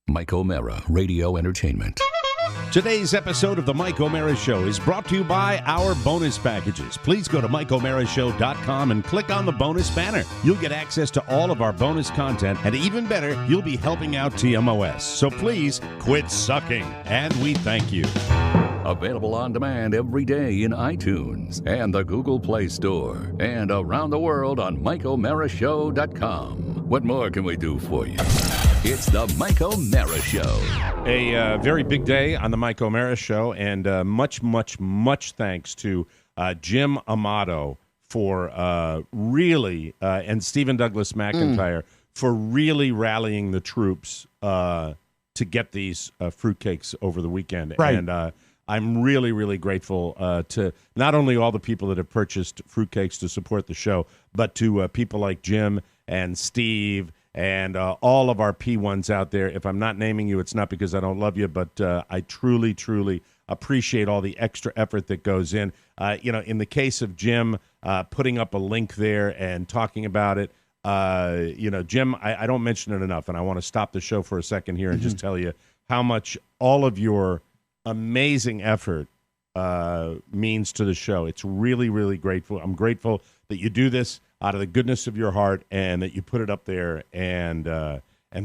Mike O'Mara, Radio Entertainment. Today's episode of the Mike O'Mara Show is brought to you by our bonus packages. Please go to MikeO'MaraShow.com and click on the bonus banner. You'll get access to all of our bonus content, and even better, you'll be helping out TMOS. So please quit sucking, and we thank you. Available on demand every day in iTunes and the Google Play Store, and around the world on MikeO'MaraShow.com. What more can we do for you? It's the Mike O'Mara Show. A very big day on the Mike O'Mara Show, and much thanks to Jim Amato for really, and Stephen Douglas McIntyre for really rallying the troops to get these fruitcakes over the weekend. Right. And I'm really grateful to not only all the people that have purchased fruitcakes to support the show, but to people like Jim and Steve and all of our P1s out there. If I'm not naming you, it's not because I don't love you, but I truly appreciate all the extra effort that goes in. In the case of Jim, putting up a link there and talking about it, Jim, I don't mention it enough, and I want to stop the show for a second here and just tell you how much all of your amazing effort means to the show. It's really grateful. I'm grateful that you do this out of the goodness of your heart and that you put it up there, and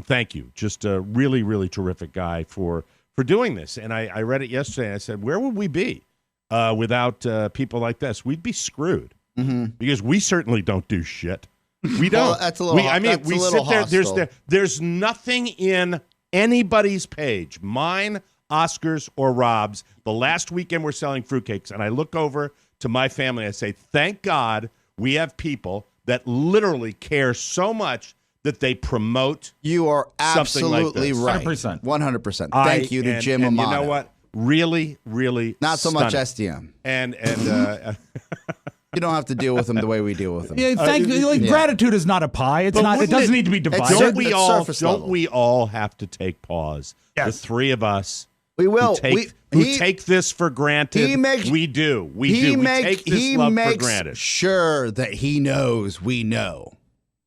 thank you. Just a really terrific guy for doing this. And I read it yesterday, and I said, where would we be without people like this? We'd be screwed because we certainly don't do shit. We don't. Well, that's a little. We sit there. There's nothing in anybody's page, mine, Oscar's, or Robb's. The last weekend we're selling fruitcakes, and I look over to my family. I say, thank God we have people that literally care so much that they promote. You are absolutely like right. 100%. 100%. Thank you to Jim Amato. You know what? Really not so stunning. much SDM. And you don't have to deal with them the way we deal with them. Yeah, gratitude is not a pie. It's not. It doesn't need to be divided. Don't we all have to take pause? Yes. The three of us. We will. Who take this for granted. We do. We take this love for granted. Sure that he knows we know.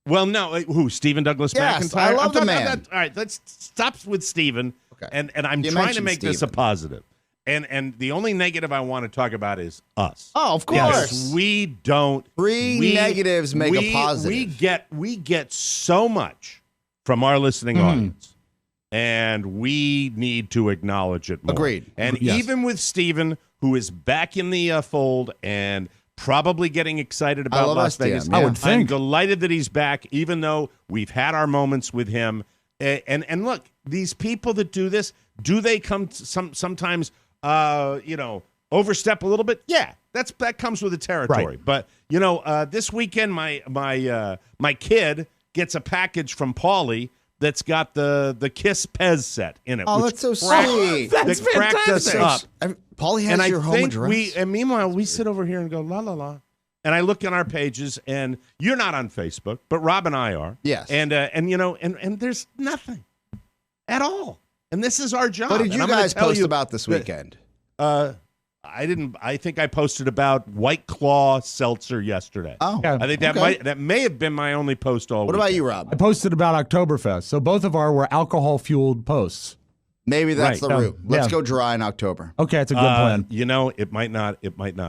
Well, no. Who? Stephen Douglas McIntyre? I love the man. All right, let's stop with Stephen. Okay. And I'm trying to make this a positive. And the only negative I want to talk about is us. Oh, of course. Yes, we don't. Negatives make a positive. We get so much from our listening audience. And we need to acknowledge it more. Agreed. And even with Stephen, who is back in the fold and probably getting excited about Las Vegas, I would think. I'm delighted that he's back, even though we've had our moments with him. And look, these people that do this, do they come sometimes, overstep a little bit? Yeah, that comes with the territory. Right. But this weekend, my kid gets a package from Paulie that's got the Kiss Pez set in it. Oh, that's so sweet. That's that cracked us up. Paulie has And your home address. And meanwhile, we sit over here and go, la, la, la. And I look on our pages, and you're not on Facebook, but Rob and I are. Yes. And there's nothing at all. And this is our job. What did you guys post about this weekend? I didn't. I think I posted about White Claw Seltzer yesterday. Oh, Yeah. I think that may have been my only post all What weekend. about you, Rob? I posted about Oktoberfest. So both of our were alcohol-fueled posts. Maybe that's Right. the route. Let's Yeah. go dry in October. Okay, it's a good plan. It might not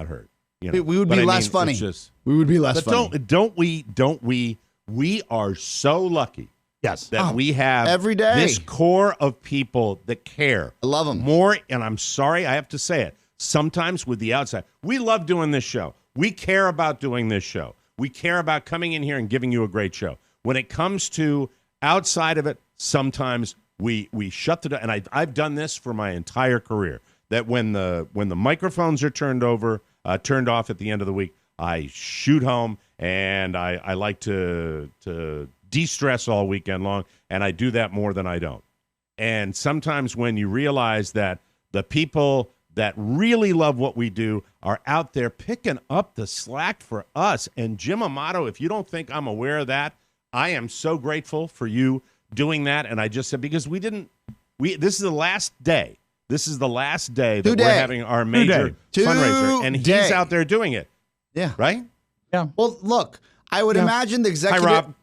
hurt. We would be less funny. We would be less funny. But don't we? We are so lucky. Yes. That we have every day this core of people that care. I love them more. And I'm sorry, I have to say it. Sometimes with the outside, we love doing this show. We care about doing this show. We care about coming in here and giving you a great show. When it comes to outside of it, sometimes we shut the door. And I've done this for my entire career. That when the microphones are turned off at the end of the week, I shoot home and I like to de-stress all weekend long, and I do that more than I don't. And sometimes when you realize that the people that really love what we do are out there picking up the slack for us. And Jim Amato, if you don't think I'm aware of that, I am so grateful for you doing that. And I just said, because this is the last day. This is the last day that we're having our major fundraiser. And he's out there doing it. Yeah. Right? Yeah. Well, look, I would imagine the executive. Hi, Rob.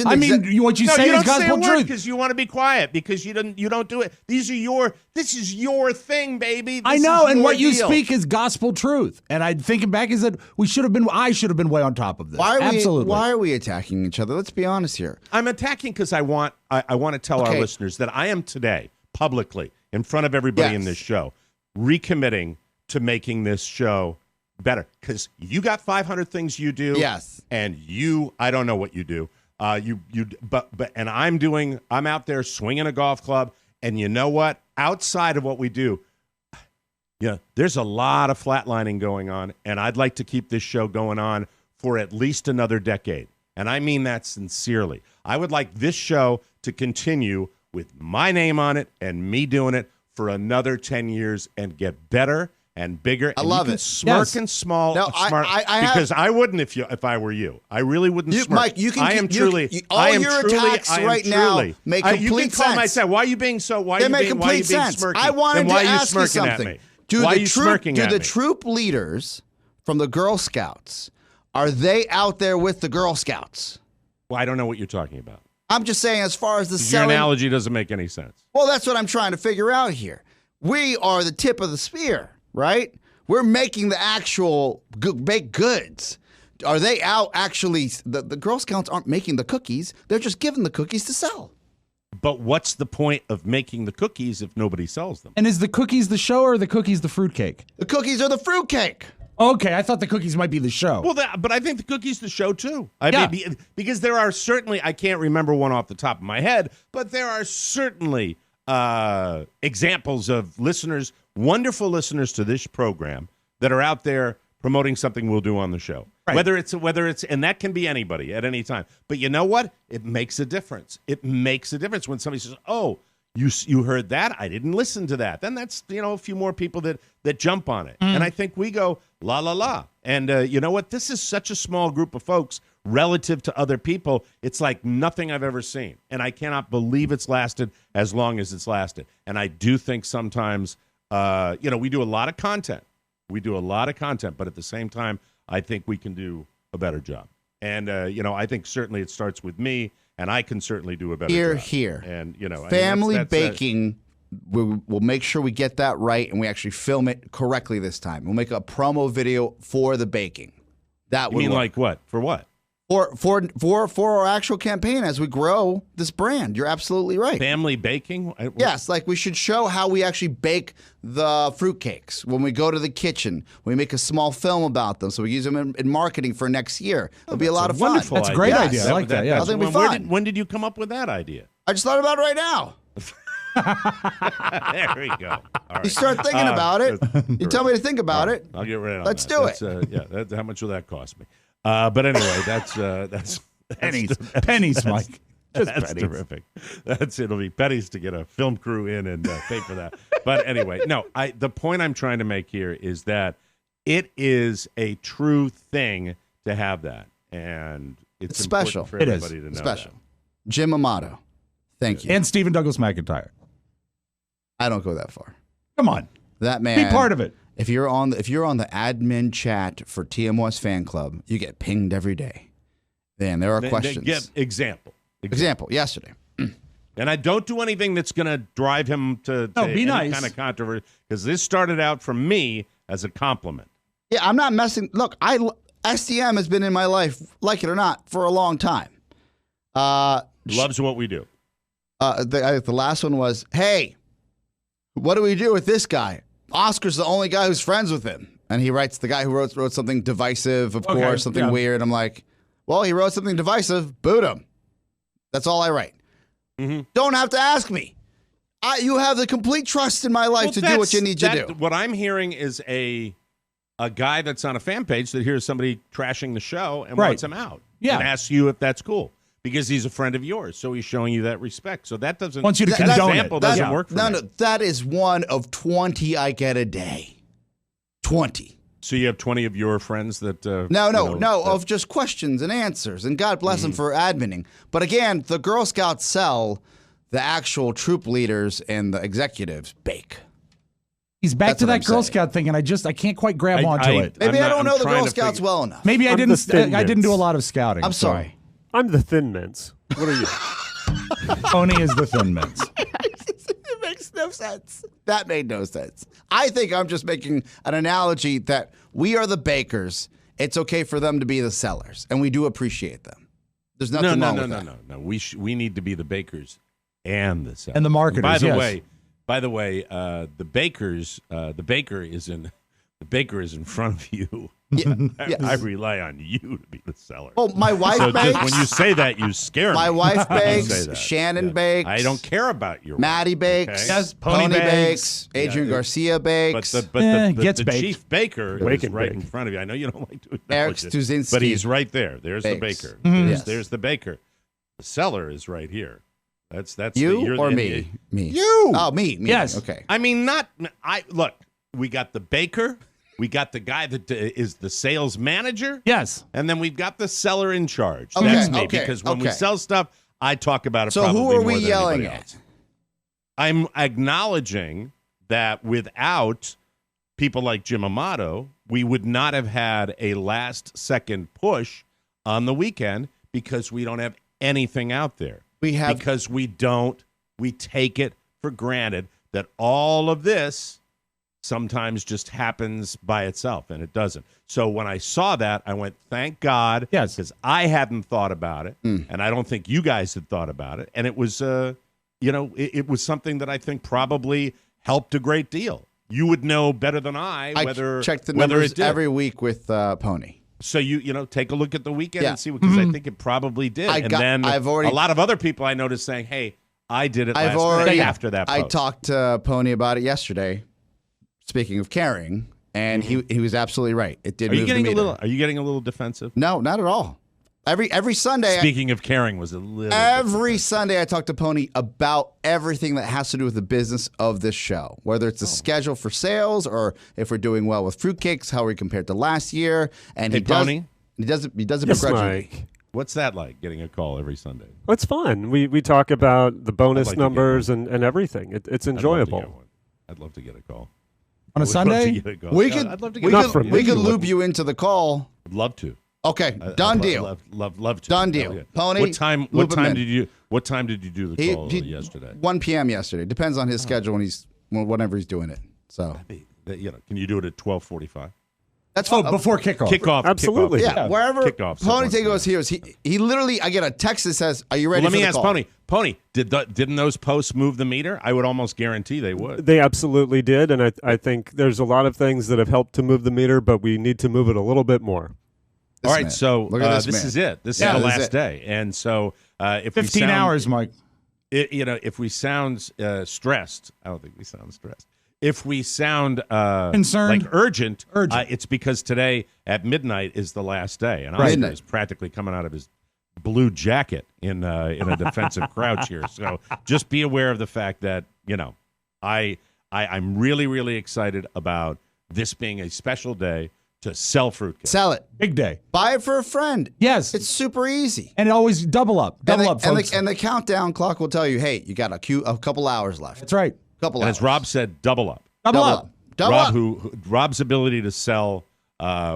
I mean, what you say is gospel truth. Because you want to be quiet because you don't do it. This is your thing, baby. I know, and what you speak is gospel truth. And I thinking back is that I should have been way on top of this. Absolutely. Why are we attacking each other? Let's be honest here. I'm attacking because I want to tell our listeners that I am today publicly in front of everybody in this show recommitting to making this show better, because you got 500 things you do. Yes. And I don't know what you do. And I'm out there swinging a golf club. And you know what? Outside of what we do, there's a lot of flatlining going on. And I'd like to keep this show going on for at least another decade. And I mean that sincerely. I would like this show to continue with my name on it and me doing it for another 10 years and get better and bigger. I love it. Smirk and smart. Because I wouldn't if I were you. I really wouldn't smirk. Mike, you can. I am truly. Attacks right now make complete you can call sense. myself. Why are you being so? Why they are you make being, complete why are you being sense. smirky? I wanted then why to are you ask you smirking at something. me? Do why the are you smirking at me? troop leaders from the Girl Scouts, are they out there with the Girl Scouts? Well, I don't know what you're talking about. I'm just saying, as far as the Your selling. analogy doesn't make any sense. Well, that's what I'm trying to figure out here. We are the tip of the spear, right? We're making the actual baked goods. Are they out actually? The Girl Scouts aren't making the cookies. They're just giving the cookies to sell. But what's the point of making the cookies if nobody sells them? And is the cookies the show or are the cookies the fruitcake? The cookies are the fruitcake. Okay, I thought the cookies might be the show. Well, but I think the cookies the show too. Yeah. Because there are certainly, I can't remember one off the top of my head, but there are certainly examples of listeners, wonderful listeners to this program that are out there promoting something we'll do on the show. Right. Whether it's, and that can be anybody at any time. But you know what? It makes a difference. It makes a difference when somebody says, "Oh, you heard that? I didn't listen to that." Then that's a few more people that jump on it. And I think we go la la la. And you know what? This is such a small group of folks relative to other people. It's like nothing I've ever seen, and I cannot believe it's lasted as long as it's lasted. And I do think sometimes, we do a lot of content. But at the same time, I think we can do a better job. And, I think certainly it starts with me, and I can certainly do a better job. Here. And, Family baking, we'll make sure we get that right, and we actually film it correctly this time. We'll make a promo video for the baking. That would You mean work. like what? For what? For our actual campaign as we grow this brand. You're absolutely right. Family baking? Yes, like we should show how we actually bake the fruitcakes when we go to the kitchen. We make a small film about them, so we use them in marketing for next year. It'll be a lot of fun. Wonderful That's a great idea. idea. I like that. Yeah, I think it'll be fun. When did you come up with that idea? I just thought about it right now. There we go. All right. You start thinking about it. You tell me to think about it. I'll get rid of Let's that. do it. How much will that cost me? But anyway, that's pennies, Mike. Just that's pennies. terrific. It'll be pennies to get a film crew in and pay for that. But anyway, no. The point I'm trying to make here is that it is a true thing to have that, and it's special. For It everybody is. to know Special. that. Jim Amato. Thank you. And Stephen Douglas McIntyre. I don't go that far. Come on. That man. Be part of it. If you're on the admin chat for TMOS Fan Club, you get pinged every day. Then there are questions. Example. Yesterday. And I don't do anything that's going to drive him to be any nice. kind of controversy, because this started out from me as a compliment. Yeah, I'm not messing. Look, SDM has been in my life, like it or not, for a long time. Loves what we do. The last one was, hey, what do we do with this guy? Oscar's the only guy who's friends with him. And he writes, the guy who wrote something divisive, of course, something weird. I'm like, well, he wrote something divisive. Boot him. That's all I write. Mm-hmm. Don't have to ask me. You have the complete trust in my life to do what you need to do. What I'm hearing is a guy that's on a fan page that hears somebody trashing the show and wants him out. Yeah. And asks you if that's cool. Because he's a friend of yours, so he's showing you that respect. So that doesn't. Wants you to that condone example it. doesn't work for me. No, that is one of 20 I get a day. 20. So you have 20 of your friends that. Of just questions and answers, and God bless them for adminning. But again, the Girl Scouts sell, the actual troop leaders and the executives bake. He's back That's to what that I'm Girl saying. Scout thing, and I can't quite grab onto it. Maybe I don't know the trying Girl to Scouts figure- well enough. Maybe I I'm didn't. the Thin I didn't do a Mints. lot of scouting. I'm sorry. I'm the Thin Mints. What are you? Tony is the Thin Mints. It makes no sense. That made no sense. I think I'm just making an analogy that we are the bakers. It's okay for them to be the sellers, and we do appreciate them. There's nothing wrong with that. No. We need to be the bakers and the sellers. And the marketers, By the yes. way, the baker is in front of you. Yeah, I rely on you to be the seller. Oh, my wife So bakes. just when you say that, you scare me. My wife when you say bakes. that. Shannon Yeah. bakes. I don't care about your Maddie wife, bakes. okay? Yes, Pony Pony bakes. bakes. Adrian Garcia bakes. But gets the baked. chief baker Wake is and right bake. in front of you. I know you don't like to acknowledge Eric it, Stuzinski but he's right there. There's bakes. the baker. Yes. There's the baker. The seller is right here. That's you you're or the- me? Me. You. Oh, me. Yes. Okay. I mean, not I. Look, we got the baker. We got the guy that is the sales manager. Yes. And then we've got the seller in charge. Okay, That's me. okay, Because when we okay. sell stuff, I talk about it. So probably who are more we than yelling anybody at? else. I'm acknowledging that without people like Jim Amato, we would not have had a last-second push on the weekend because we don't have anything out there. We have Because we take it for granted that all of this sometimes just happens by itself, and it doesn't. So when I saw that, I went, thank God, Yes. because I hadn't thought about it, and I don't think you guys had thought about it, and it was, it was something that I think probably helped a great deal. You would know better than I whether check the whether numbers it did. every week with Pony. So you take a look at the weekend Yeah. and see, because I think it probably did. Then I've already- a lot of other people I noticed saying, hey, I did it I've last already night after that post. I talked to Pony about it yesterday. Speaking of caring, and he was absolutely right. It did. Are you move getting the a meter. little? Are you getting a little defensive? No, not at all. Every Sunday. Speaking of caring, was a little. Every Sunday, I talk to Pony about everything that has to do with the business of this show, whether it's the schedule for sales or if we're doing well with fruitcakes, how we compared to last year. And Hey, he does. Pony? He does it Yes, begrudgingly. Mike. What's that like? Getting a call every Sunday. Well, it's fun. We talk about the bonus I'd like to numbers and everything. It's enjoyable. I'd love to get one. On a I'd love to Sunday? get a call. We Yeah, could. I'd love to we get a Not from call. we me. could loop you into the call. I'd love to. Okay, done deal. Love to. Done deal. Okay. Pony, What time? loop What him time in. did you? What time did you do the call yesterday? 1 p.m. yesterday. Depends on his schedule whenever he's doing it. So Can you do it at 12:45? that's Oh, fine. before kickoff. Kickoff. Absolutely. Kickoff. Yeah, wherever Kickoffs at Pony 1 Tango p.m. is, he literally, I get a text that says, "Are you ready Well, let for me the ask call?" Pony. Pony, didn't those posts move the meter? I would almost guarantee they would. They absolutely did, and I think there's a lot of things that have helped to move the meter, but we need to move it a little bit more. All right, man. so Look at this this man. is it. This Yeah, is the this is last it. day, and so if 15 we sound, hours, Mike. if we sound stressed, I don't think we sound stressed. If we sound Concerned? like urgent, Urgent. it's because today at midnight is the last day, and Right. Oscar Midnight. is practically coming out of his blue jacket in a defensive crouch here. So just be aware of the fact that I'm really excited about this being a special day to sell fruitcake. Sell it. Big day. Buy it for a friend. Yes. It's super easy. And always double up. Double and up, the, folks. and the countdown clock will tell you, hey, you got a couple hours left. That's right. Couple And hours. as Rob said, double up. Double up. Double Rob, up. Rob's ability to sell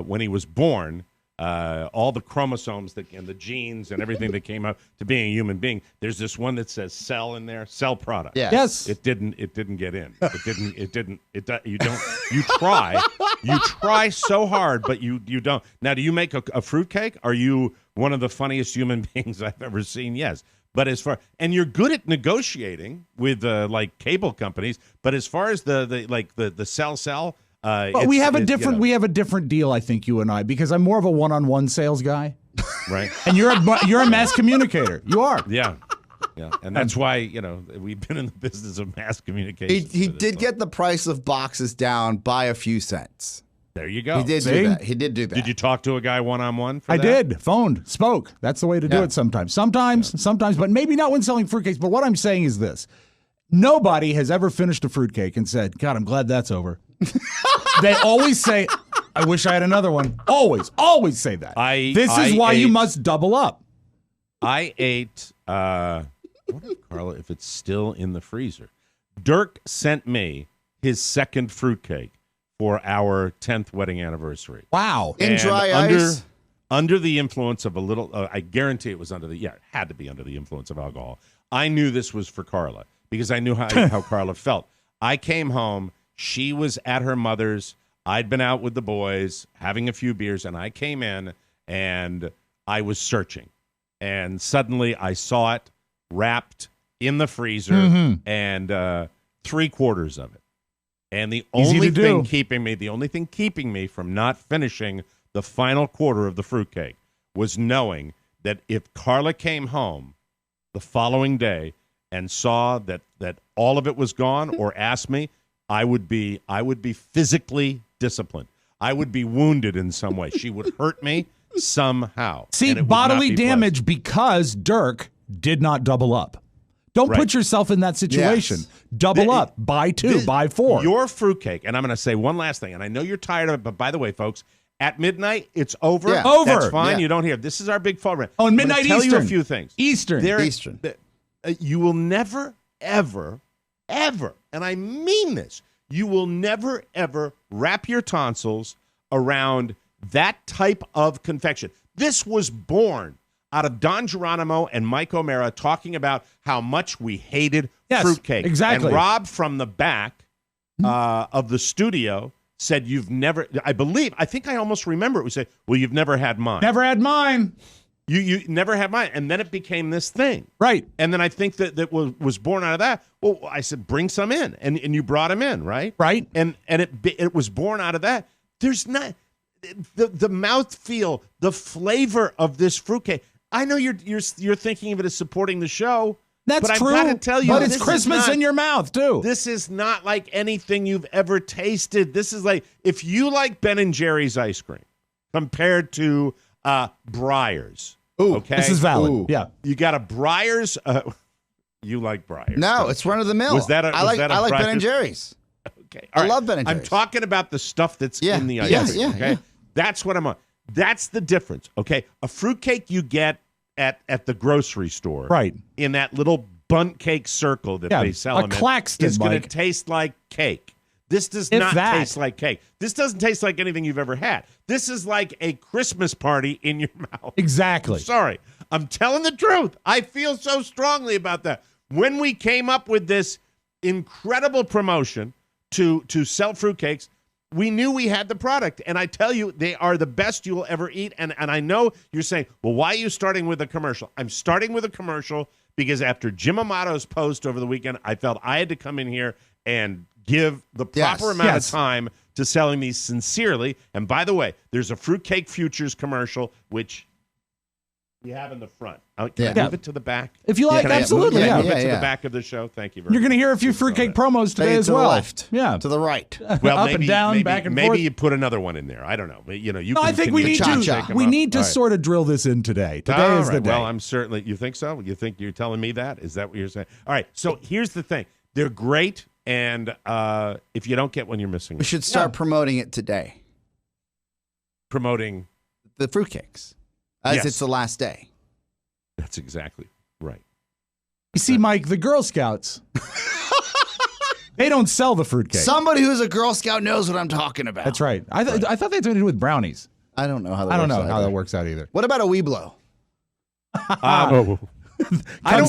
when he was born, all the chromosomes and the genes and everything that came out to being a human being. There's this one that says "sell" in there, sell product. Yeah. Yes. It didn't get in. You try so hard, but you don't. Now, do you make a fruitcake? Are you one of the funniest human beings I've ever seen? Yes. But and you're good at negotiating with like cable companies, but as far as the sell, But we have a different deal, I think, you and I, because I'm more of a one-on-one sales guy, right. and you're a mass communicator. You are. Yeah, and that's why we've been in the business of mass communication. He did get the price of boxes down by a few cents. There you go. He did See? do that. He did do that. Did you talk to a guy one-on-one? I did. Phoned, spoke. That's the way to do Yeah. it sometimes. Sometimes, but maybe not when selling fruitcakes. But what I'm saying is this. Nobody has ever finished a fruitcake and said, God, I'm glad that's over. They always say, I wish I had another one. Always say that. This is why you must double up. I ate, what if, Carla, if it's still in the freezer? Dirk sent me his second fruitcake for our 10th wedding anniversary. Wow. In And dry ice. Under the influence of a little, I guarantee it was it had to be under the influence of alcohol. I knew this was for Carla because I knew how Carla felt. I came home. She was at her mother's. I'd been out with the boys having a few beers, and I came in and I was searching. And suddenly I saw it wrapped in the freezer and 3/4 of it. And the only thing keeping me from not finishing the final quarter of the fruitcake was knowing that if Carla came home the following day and saw that all of it was gone or asked me, I would be physically disciplined. I would be wounded in some way. She would hurt me somehow. See, bodily damage because Dirk did not double up. Don't put yourself in that situation. Yes. Double up. Buy 2, buy 4. Your fruitcake, and I'm going to say one last thing, and I know you're tired of it, but by the way, folks, at midnight, it's over. Yeah. Over. That's fine. Yeah. You don't hear. This is our big fall rant. Oh, and midnight I'm gonna tell Eastern. you a few things. Eastern. Eastern. You will never, ever, ever, and I mean this, you will never, ever wrap your tonsils around that type of confection. This was born out of Don Geronimo and Mike O'Mara talking about how much we hated fruitcake. Exactly. And Rob from the back of the studio said, you've never, I think I almost remember it. We said, well, you've never had mine. Never had mine. You never had mine. And then it became this thing. Right. And then I think that was born out of that. Well, I said, bring some in. And you brought him in, right? Right. And it was born out of that. There's not, the mouthfeel, the flavor of this fruitcake. I know you're thinking of it as supporting the show. That's but true. I've got to tell you, but it's Christmas in your mouth, too. This is not like anything you've ever tasted. This is like, if you like Ben & Jerry's ice cream compared to Breyers. Ooh, okay? This is valid. Ooh. Yeah. You got a Breyers. You like Breyers. No, it's run of the mill. I like Breyers? Ben & Jerry's. Okay. I love Ben & I'm Jerry's. talking about the stuff that's in the ice cream. Okay. Yeah. That's what I'm on. That's the difference. Okay. A fruitcake you get at the grocery store. Right. In that little bundt cake circle that they sell a them in, Claxton, is going to Mike. taste like cake. This does If not that. taste like cake. This doesn't taste like anything you've ever had. This is like a Christmas party in your mouth. Exactly. Sorry. I'm telling the truth. I feel so strongly about that. When we came up with this incredible promotion to sell fruitcakes, we knew we had the product. And I tell you, they are the best you'll ever eat. And I know you're saying, well, why are you starting with a commercial? I'm starting with a commercial because after Jim Amato's post over the weekend, I felt I had to come in here and give the proper amount of time to selling these sincerely. And by the way, there's a Fruitcake Futures commercial, which you have in the front. Can I move it to the back? If you like, Can I absolutely. move Yeah. it to the back of the show? Thank you very much. You're going to hear a few fruitcake promos today as to well. the left. Yeah. To the right. Well, Up maybe, and down, maybe, back and maybe forth. you put another one in there. I don't know. You know, you. No, can, I think can we you need shake to. them We up? need to All right. sort of drill this in today. Today All is the right. day. Well, I'm certainly. You think so? You think you're telling me that? Is that what you're saying? All right. So here's the thing. They're great, and if you don't get one, you're missing. We should start promoting it today. Promoting. The fruitcakes. As Yes. it's the last day. That's exactly right. You see, Mike, the Girl Scouts, they don't sell the fruitcake. Somebody who's a Girl Scout knows what I'm talking about. That's right. I thought they had something to do with brownies. I don't know how that I don't works know how either. that works out either. What about a Weeblo? I don't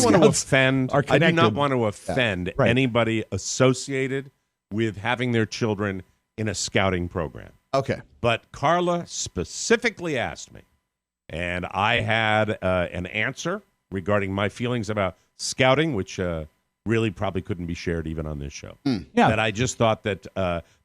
want to Scouts offend. are I do not connected. want to offend Right. anybody associated with having their children in a scouting program. Okay. But Carla specifically asked me, and I had an answer regarding my feelings about scouting, which really probably couldn't be shared even on this show. Yeah. That I just thought that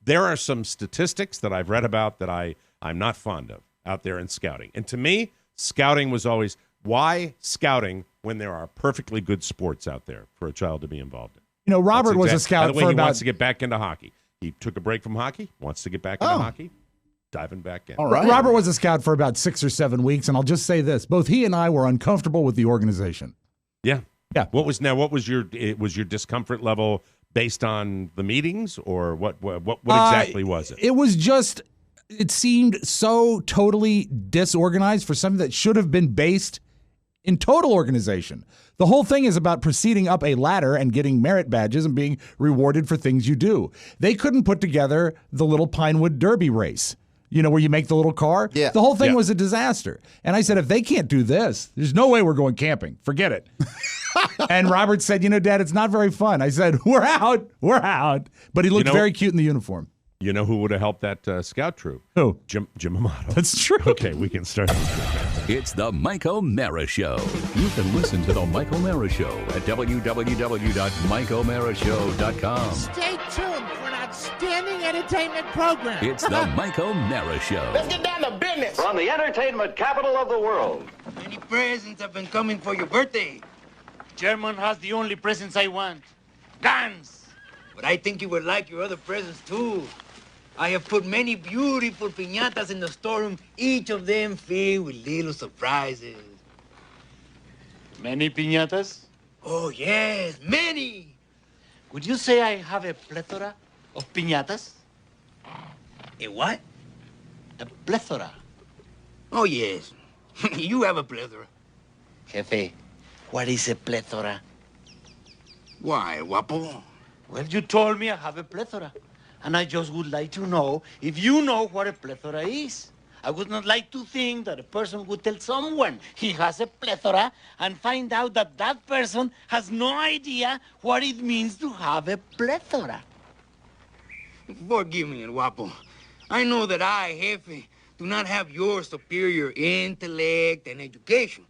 there are some statistics that I've read about that I'm not fond of out there in scouting. And to me, scouting was always, why scouting when there are perfectly good sports out there for a child to be involved in? You know, Robert That's was a exact- scout By the way, for he about. wants to get back into hockey. He took a break from hockey, wants to get back into hockey, diving back in. All right. Robert was a scout for about 6 or 7 weeks, and I'll just say this: both he and I were uncomfortable with the organization. Yeah. Yeah. What was your discomfort level based on the meetings, or what exactly was it? It was just. It seemed so totally disorganized for something that should have been based in total organization. The whole thing is about proceeding up a ladder and getting merit badges and being rewarded for things you do. They couldn't put together the little Pinewood Derby race, where you make the little car. Yeah. The whole thing was a disaster. And I said, if they can't do this, there's no way we're going camping. Forget it. And Robert said, Dad, it's not very fun. I said, we're out. But he looked very cute in the uniform. You know who would have helped that scout troop? Who? Jim Amato. That's true. Okay, we can start this show. It's the Mike O'Mara Show. You can listen to the Mike O'Mara Show at www.mikeomarashow.com. Stay tuned for an outstanding entertainment program. It's the Mike O'Mara Show. Let's get down to business. From the entertainment capital of the world. Many presents have been coming for your birthday. German has the only presents I want. Guns. But I think you would like your other presents, too. I have put many beautiful piñatas in the storeroom, each of them filled with little surprises. Many piñatas? Oh, yes, many. Would you say I have a plethora of piñatas? A what? A plethora. Oh, yes. You have a plethora. Jefe, what is a plethora? Why, guapo? Well, you told me I have a plethora. And I just would like to know if you know what a plethora is. I would not like to think that a person would tell someone he has a plethora and find out that that person has no idea what it means to have a plethora. Forgive me, guapo. I know that I, Jefe, do not have your superior intellect and education.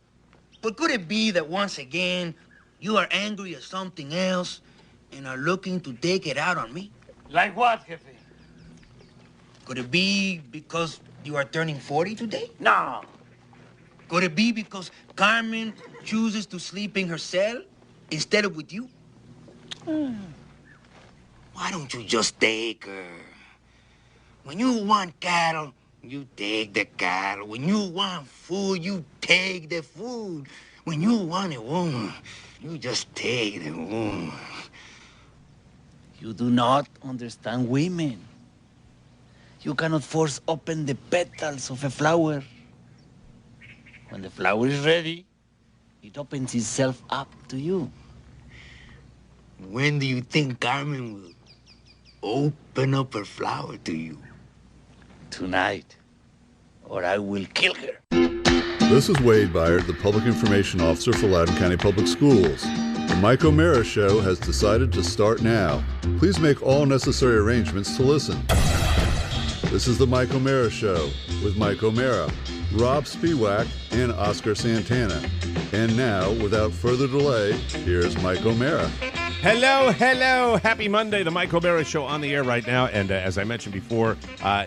But could it be that once again, you are angry at something else and are looking to take it out on me? Like what, Jefe? Could it be because you are turning 40 today? No. Could it be because Carmen chooses to sleep in her cell instead of with you? Why don't you just take her? When you want cattle, you take the cattle. When you want food, you take the food. When you want a woman, you just take the woman. You do not understand women. You cannot force open the petals of a flower. When the flower is ready, it opens itself up to you. When do you think Carmen will open up her flower to you? Tonight, or I will kill her. This is Wade Byard, the Public Information Officer for Loudoun County Public Schools. The Mike O'Mara Show has decided to start now. Please make all necessary arrangements to listen. This is the Mike O'Mara Show with Mike O'Mara, Robb Spiewak, and Oscar Santana. And now, without further delay, here's Mike O'Mara. Hello. Happy Monday. The Mike O'Mara Show on the air right now. And as I mentioned before,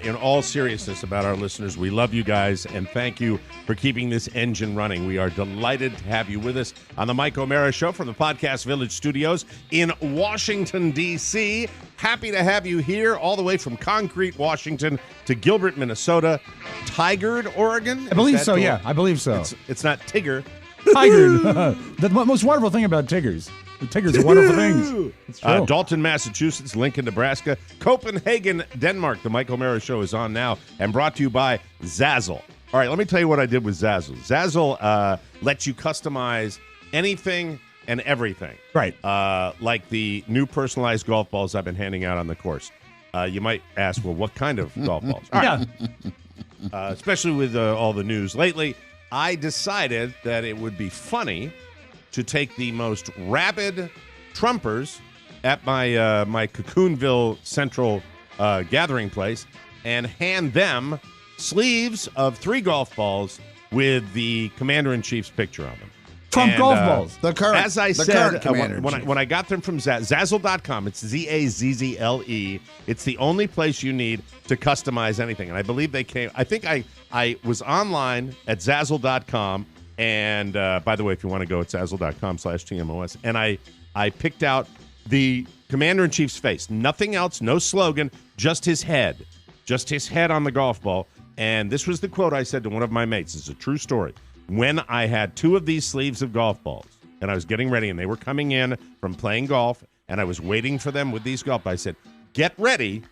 in all seriousness about our listeners, we love you guys and thank you for keeping this engine running. We are delighted to have you with us on the Mike O'Mara Show from the Podcast Village Studios in Washington, D.C. Happy to have you here all the way from Concrete, Washington to Gilbert, Minnesota. Tigard, Oregon? I believe so, yeah. I believe so. It's not Tigger. Tigard. The most wonderful thing about Tiggers. Tigers are wonderful things. It's true. Dalton, Massachusetts, Lincoln, Nebraska, Copenhagen, Denmark. The Mike O'Mara Show is on now and brought to you by Zazzle. All right, let me tell you what I did with Zazzle. Zazzle lets you customize anything and everything. Right. Like the new personalized golf balls I've been handing out on the course. You might ask, well, what kind of golf balls? All right. Especially with all the news lately, I decided that it would be funny to take the most rabid Trumpers at my my Cocoonville Central gathering place and hand them sleeves of 3 golf balls with the Commander-in-Chief's picture on them. Trump golf balls. The current, as I the said, current when I got them from Zazzle.com, it's Zazzle. It's the only place you need to customize anything. And I believe they came, I think I was online at Zazzle.com. And by the way, if you want to go, it's Zazzle.com/TMOS. And I picked out the Commander-in-Chief's face. Nothing else, no slogan, just his head. Just his head on the golf ball. And this was the quote I said to one of my mates. It's a true story. When I had 2 of these sleeves of golf balls, and I was getting ready, and they were coming in from playing golf, and I was waiting for them with these golf balls, I said, get ready,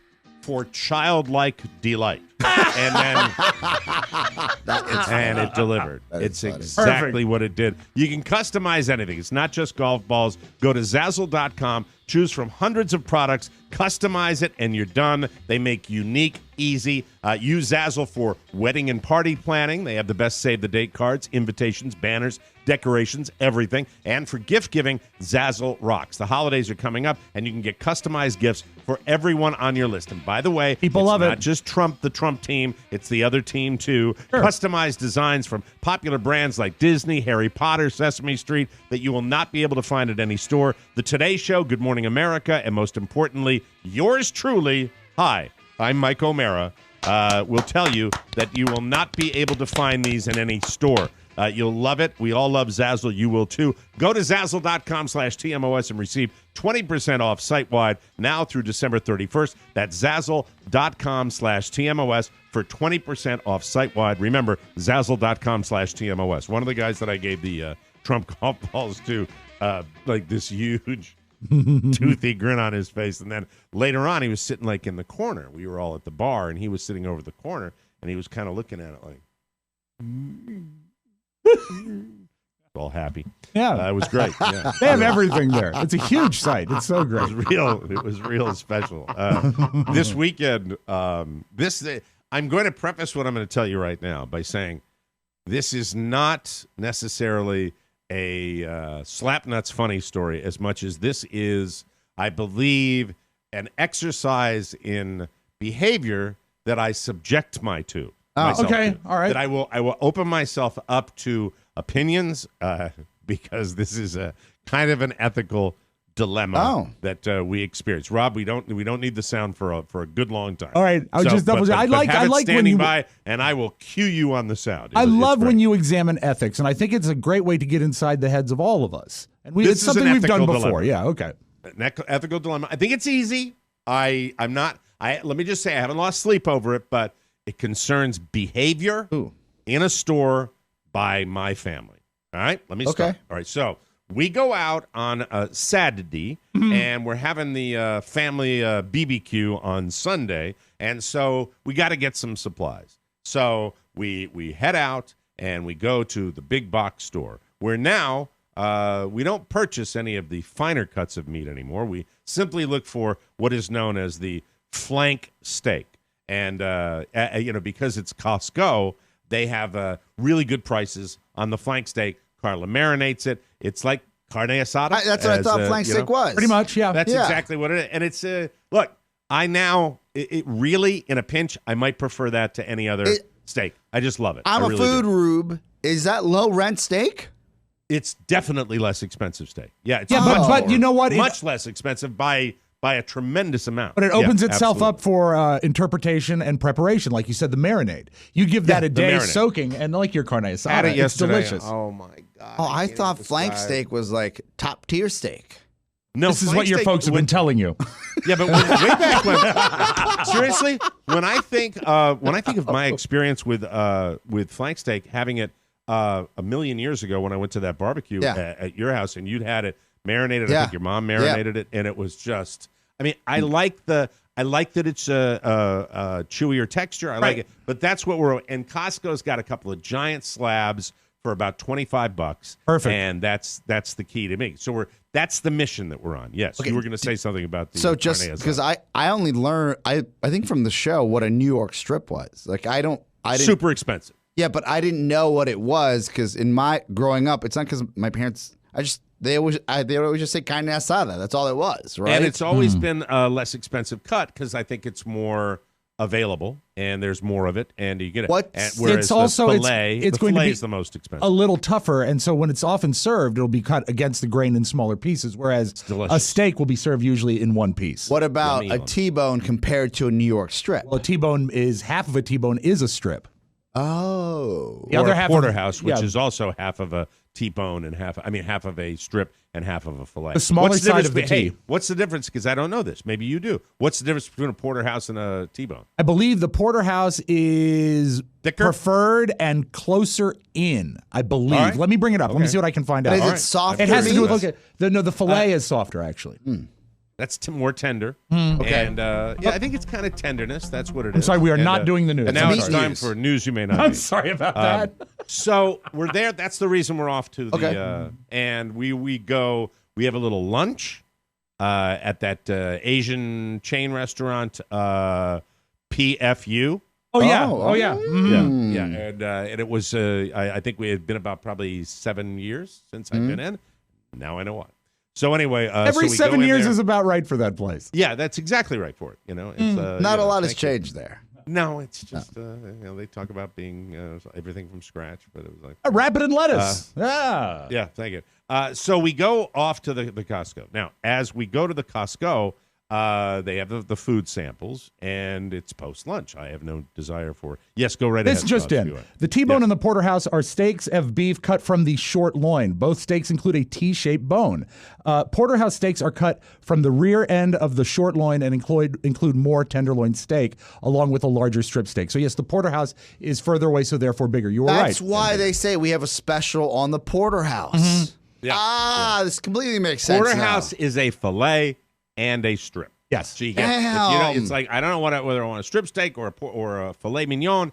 for childlike delight. And then it delivered. It's exactly what it did. You can customize anything. It's not just golf balls. Go to Zazzle.com, choose from hundreds of products, customize it, and you're done. They make unique, easy. Use Zazzle for wedding and party planning. They have the best save-the-date cards, invitations, banners, decorations, everything. And for gift giving, Zazzle rocks. The holidays are coming up, and you can get customized gifts for everyone on your list. And by the way, people love it. Not just the Trump team, it's the other team too. Sure. Customized designs from popular brands like Disney, Harry Potter, Sesame Street that you will not be able to find at any store. The Today Show, Good Morning America, and most importantly, yours truly. Hi, I'm Mike O'Mara. Will tell you that you will not be able to find these in any store. You'll love it. We all love Zazzle. You will too. Go to Zazzle.com/TMOS and receive 20% off site-wide now through December 31st. That's Zazzle.com/TMOS for 20% off site-wide. Remember, Zazzle.com/TMOS. One of the guys that I gave the Trump golf balls to, like this huge toothy grin on his face. And then later on, he was sitting like in the corner. We were all at the bar, and he was sitting over the corner, and he was kind of looking at it like... all happy. Yeah. It was great. Yeah. They have everything there. It's a huge site. It's so great. It was real special. This weekend, I'm going to preface what I'm going to tell you right now by saying this is not necessarily a slapnuts funny story as much as this is, I believe, an exercise in behavior that I subject myself okay. to. All right. That I will open myself up to opinions because this is a kind of an ethical dilemma that we experience. Rob, we don't need the sound for a good long time. All right, I was just double. I like standing when you by, and I will cue you on the sound. I love when you examine ethics, and I think it's a great way to get inside the heads of all of us. And it's something we've done before. Yeah, okay. An ethical dilemma. I think it's easy. Let me just say I haven't lost sleep over it, but it concerns behavior in a store by my family. All right, let me start. All right, so we go out on a Saturday, and we're having the family BBQ on Sunday, and so we got to get some supplies. So we head out, and we go to the big box store, where now we don't purchase any of the finer cuts of meat anymore. We simply look for what is known as the flank steak. And, because it's Costco, they have really good prices on the flank steak. Carla marinates it. It's like carne asada. That's what I thought flank steak was. Pretty much, yeah. That's exactly what it is. And it's, look, it really, in a pinch, I might prefer that to any other steak. I just love it. I'm a food rube. Is that low rent steak? It's definitely less expensive steak. Yeah, it's but you know what? Much less expensive by a tremendous amount. But it opens itself up for interpretation and preparation. Like you said, the marinade. You give that a day soaking, and like your carne asada, it's delicious. Oh, my God. Oh, I thought flank steak was like top-tier steak. No, this is what your folks have been telling you. Yeah, but way back when, seriously, when I think of my experience with flank steak, having it a million years ago when I went to that barbecue at your house, and you'd had it marinated. I think your mom marinated it, and it was just. I mean, I like that it's a chewier texture. I like it, but that's what and Costco's got a couple of giant slabs for about $25. Perfect, and that's the key to me. So that's the mission that we're on. Yes, you were going to say something about the. So just because I only learned I think from the show what a New York strip was. Like I didn't super expensive. Yeah, but I didn't know what it was because in my growing up, it's not because my parents. They always just say carne asada. That's all it was, right? And it's always been a less expensive cut because I think it's more available and there's more of it, and you get it. Whereas it's also the filet, it's going to be the most expensive, a little tougher, and so when it's often served, it'll be cut against the grain in smaller pieces. Whereas a steak will be served usually in one piece. What about a T-bone compared to a New York strip? Well, a T-bone is half of a T-bone is a strip. Oh, the other half porterhouse, which is also half of a T-bone and half of a strip and half of a fillet. The smaller side of the T. Hey, what's the difference? Because I don't know this. Maybe you do. What's the difference between a porterhouse and a T-bone? I believe the porterhouse is thicker, preferred, and closer in. I believe. Right. Let me bring it up. Let me see what I can find out. Is it softer? It has to do with the fillet is softer actually. That's more tender. Okay. And yeah, I think it's kind of tenderness. That's what it is. I'm sorry, we are And, not doing the news. And now I'm it's sorry. time for news you may not. I'm need. sorry about that. So we're there. That's the reason we're off to the. Okay. And we go. We have a little lunch at that Asian chain restaurant, PFU. Oh yeah. Oh, Oh yeah. Mhm. Yeah, and it was. I think we had been about probably 7 years since I've been in. Now I know why. So anyway, Every so we 7 go in years there. is about right for that place. Yeah, that's exactly right for it. It's Not a lot has thank you. changed there. No, it's just they talk about being everything from scratch, but it was like Rapid and lettuce. yeah, thank you. So we go off to the Costco. Now, as we go to the Costco, they have the food samples, and it's post-lunch. I have no desire for... Yes, go right This ahead. just Scott, in. if you want. The T-bone Yes. and the porterhouse are steaks of beef cut from the short loin. Both steaks include a T-shaped bone. Porterhouse steaks are cut from the rear end of the short loin and include more tenderloin steak, along with a larger strip steak. So yes, the porterhouse is further away, so therefore bigger. You were right. That's why they say we have a special on the porterhouse. Yeah. This completely makes sense. Porterhouse now. is a filet and a strip. Yes. So you get, it's like, I don't know whether I want a strip steak or a filet mignon.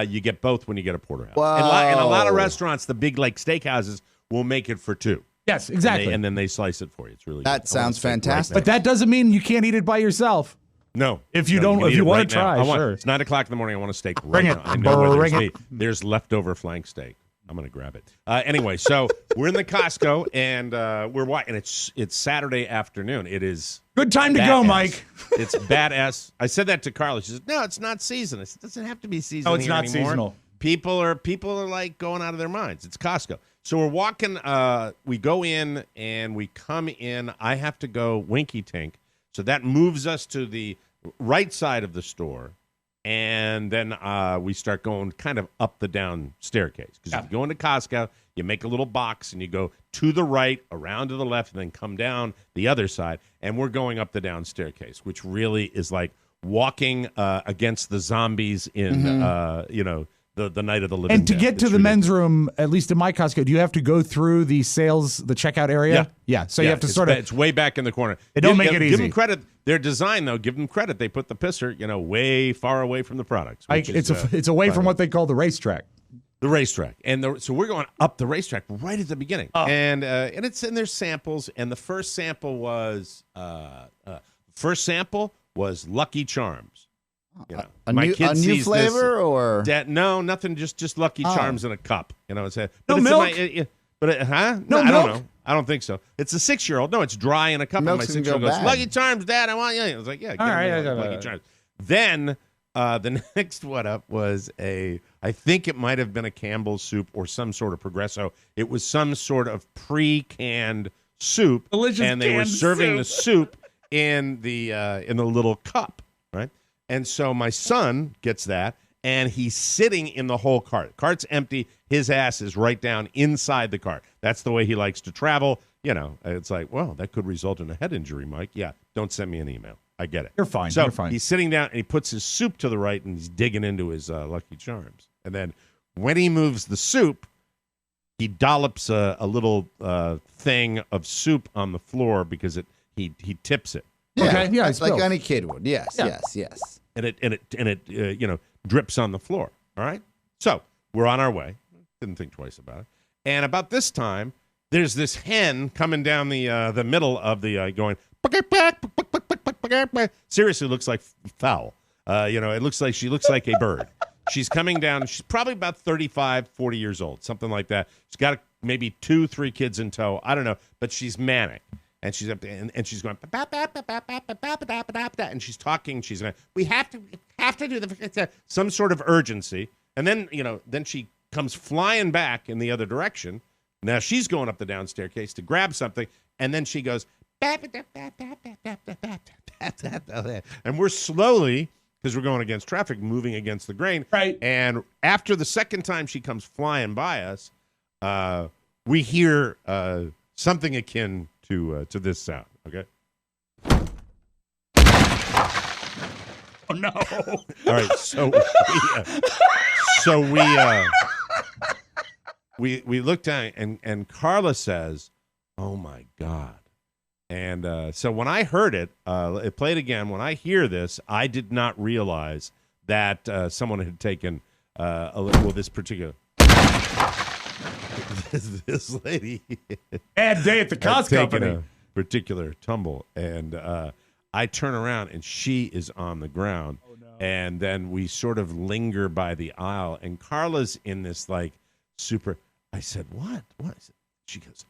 You get both when you get a porterhouse. And a lot of restaurants, the big like steakhouses, will make it for two. Yes, exactly. And then they slice it for you. It's really That good. sounds fantastic. But that doesn't mean you can't eat it by yourself. No. If you No, don't, can if eat you it want right to now. try, sure. It's 9 o'clock in the morning. I want a steak right Bring it. now. I know where Bring it. there's leftover flank steak. I'm going to grab it. Anyway, so we're in the Costco, and we're watching. And it's Saturday afternoon. It is Good time to go, badass. Mike. It's badass. I said that to Carla. She says, "No, it's not season." I said, "It doesn't have to be season. Oh, it's here not anymore. seasonal. People are like going out of their minds. It's Costco." So we're walking. We go in and we come in. I have to go winky tink. So that moves us to the right side of the store. And then we start going kind of up the down staircase. Because if you go into Costco, you make a little box and you go to the right, around to the left, and then come down the other side. And we're going up the down staircase, which really is like walking against the zombies in, the Night of the Living And to Dead. get to It's the men's ridiculous. room, at least in my Costco, do you have to go through the checkout area? Yeah. So you have to sort of. It's way back in the corner. It don't make it Give easy. them credit. Their design, though, give them credit. They put the pisser, way far away from the products. It's away from what they call the racetrack. The racetrack, so we're going up the racetrack right at the beginning, and there's samples, and the first sample was Lucky Charms. A My new kid sees flavor this, or no, nothing, just Lucky Charms in a cup. It's a, No but milk? No, I don't know. I don't think so. It's a 6-year-old. No, it's dry in a cup. Milk's And my gonna 6-year-old go goes, bad. Lucky Charms, Dad, I want you. I was like, yeah, All right, Lucky Charms. Then the next one up was I think it might have been a Campbell's soup or some sort of Progresso. It was some sort of pre-canned soup. Delicious and they were canned serving soup. the soup in the little cup, right? And so my son gets that, and he's sitting in the whole cart. Cart's empty. His ass is right down inside the cart. That's the way he likes to travel. It's like, well, that could result in a head injury, Mike. Yeah, don't send me an email. I get it. You're fine. So You're fine. he's sitting down, and he puts his soup to the right, and he's digging into his Lucky Charms. And then when he moves the soup, he dollops a little thing of soup on the floor because he tips it. Okay, yeah, it's like any kid would. Yes. And it drips on the floor. All right. So we're on our way. Didn't think twice about it. And about this time, there's this hen coming down the middle of the going. Seriously, looks like fowl. It looks like she looks like a bird. She's coming down. She's probably about 35, 40 years old, something like that. She's got maybe 2-3 kids in tow. I don't know, but she's manic. And she's up and she's going and she's talking. She's going, we have to do some sort of urgency. And then then she comes flying back in the other direction. Now she's going up the down staircase to grab something, and then she goes, and we're slowly, because we're going against traffic, moving against the grain. Right. And after the second time she comes flying by us, we hear something akin to this sound. Okay. Oh no! All right. We look down, and Carla says, "Oh my God, And so when I heard it played again. When I hear this, I did not realize that someone had taken this particular this lady bad day at the Costco company. A particular tumble, and I turn around and she is on the ground. Oh, no. And then we sort of linger by the aisle, and Carla's in this like super. I said, "What? What is it?" She goes,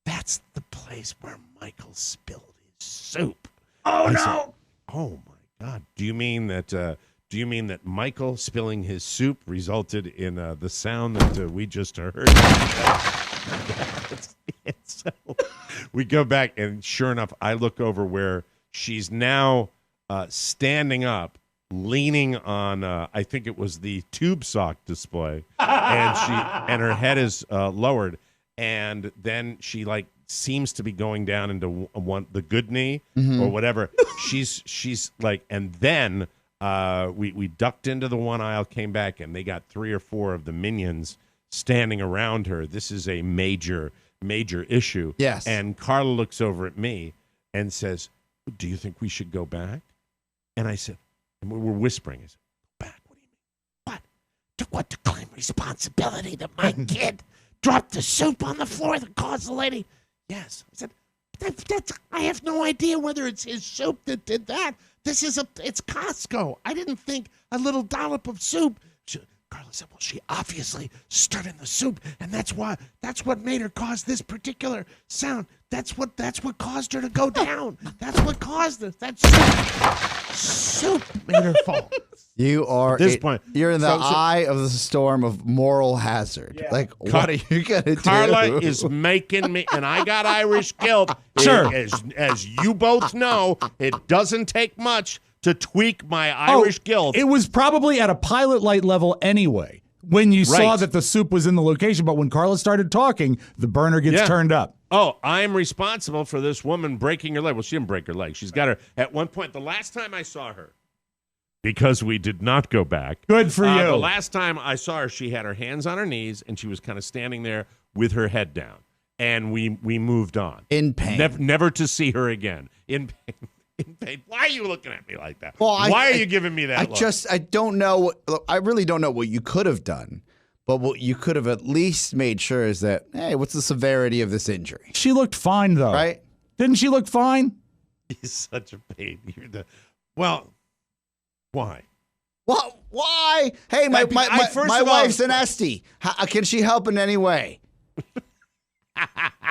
"That's the place where Michael spilled his soup." Oh, I no! Said, oh my God! Do you mean that? Do you mean that Michael spilling his soup resulted in the sound that we just heard? So we go back, and sure enough, I look over where she's now standing up, leaning on, I think it was the tube sock display, and her head is lowered, and then she like seems to be going down into the good knee or whatever. She's like, and then. We ducked into the one aisle, came back, and they got 3 or 4 of the minions standing around her. This is a major issue. Yes. And Carla looks over at me and says, "Do you think we should go back?" And I said, and we're whispering. I said, "Go back? What do you mean?" "What? What, to claim responsibility that my kid dropped the soup on the floor that caused the lady?" "Yes." I said, I have no idea whether it's his soup that did that. It's Costco. I didn't think a little dollop of soup. Carla said, "Well, she obviously stirred in the soup, and that's what made her cause this particular sound. That's what caused her to go down. That's what caused it. That soup made her fall." You are at this point. You're in the eye of the storm of moral hazard. Yeah. Like, what are you gonna do? Carla is making me, and I got Irish guilt. Sure. As you both know, it doesn't take much to tweak my Irish guilt. It was probably at a pilot light level anyway when you saw that the soup was in the location. But when Carla started talking, the burner gets turned up. Oh, I'm responsible for this woman breaking her leg. Well, she didn't break her leg. She's got her at one point. The last time I saw her, because we did not go back. Good for you. The last time I saw her, she had her hands on her knees, and she was kind of standing there with her head down. And we moved on. In pain. Never to see her again. In pain. In pain. Why are you looking at me like that? Well, Why are you giving me that look? I don't know. I really don't know what you could have done. But what you could have at least made sure is that, hey, what's the severity of this injury? She looked fine, though. Right? Didn't she look fine? He's such a pain. Well, why? Well, why? Hey, my wife's an Esty. Can she help in any way?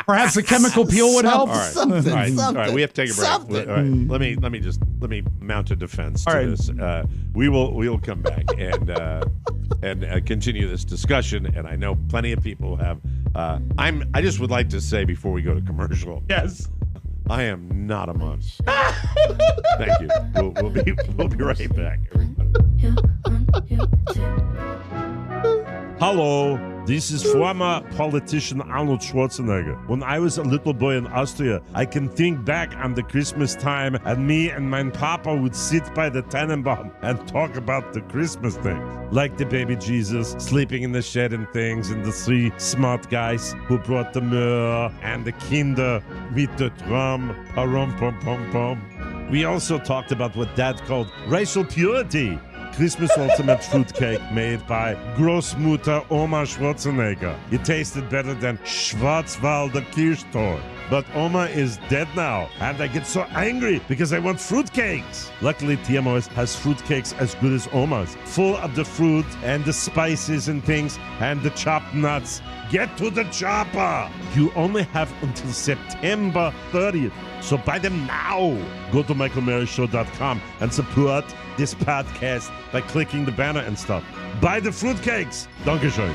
Perhaps a chemical peel would help. All right. Something. All right. We have to take a break. All right. Let me mount a defense to this. We will come back and continue this discussion. And I know plenty of people have. I just would like to say before we go to commercial. Yes. I am not a munch. Thank you. We'll be right back, everybody. Hello, this is former politician Arnold Schwarzenegger. When I was a little boy in Austria, I can think back on the Christmas time, and me and my papa would sit by the Tannenbaum and talk about the Christmas things. Like the baby Jesus sleeping in the shed and things, and the 3 smart guys who brought the myrrh, and the Kinder with the drum, parum pom pom pom. We also talked about what Dad called racial purity. Christmas ultimate fruitcake made by Großmutter Oma Schwarzenegger. It tasted better than Schwarzwälder Kirschtorte. But Oma is dead now, and I get so angry because I want fruitcakes. Luckily, TMOS has fruitcakes as good as Oma's, full of the fruit and the spices and things and the chopped nuts. Get to the chopper! You only have until September 30th, so buy them now. Go to michaelmaryshow.com and support this podcast by clicking the banner and stuff. Buy the fruitcakes. Dankeschön.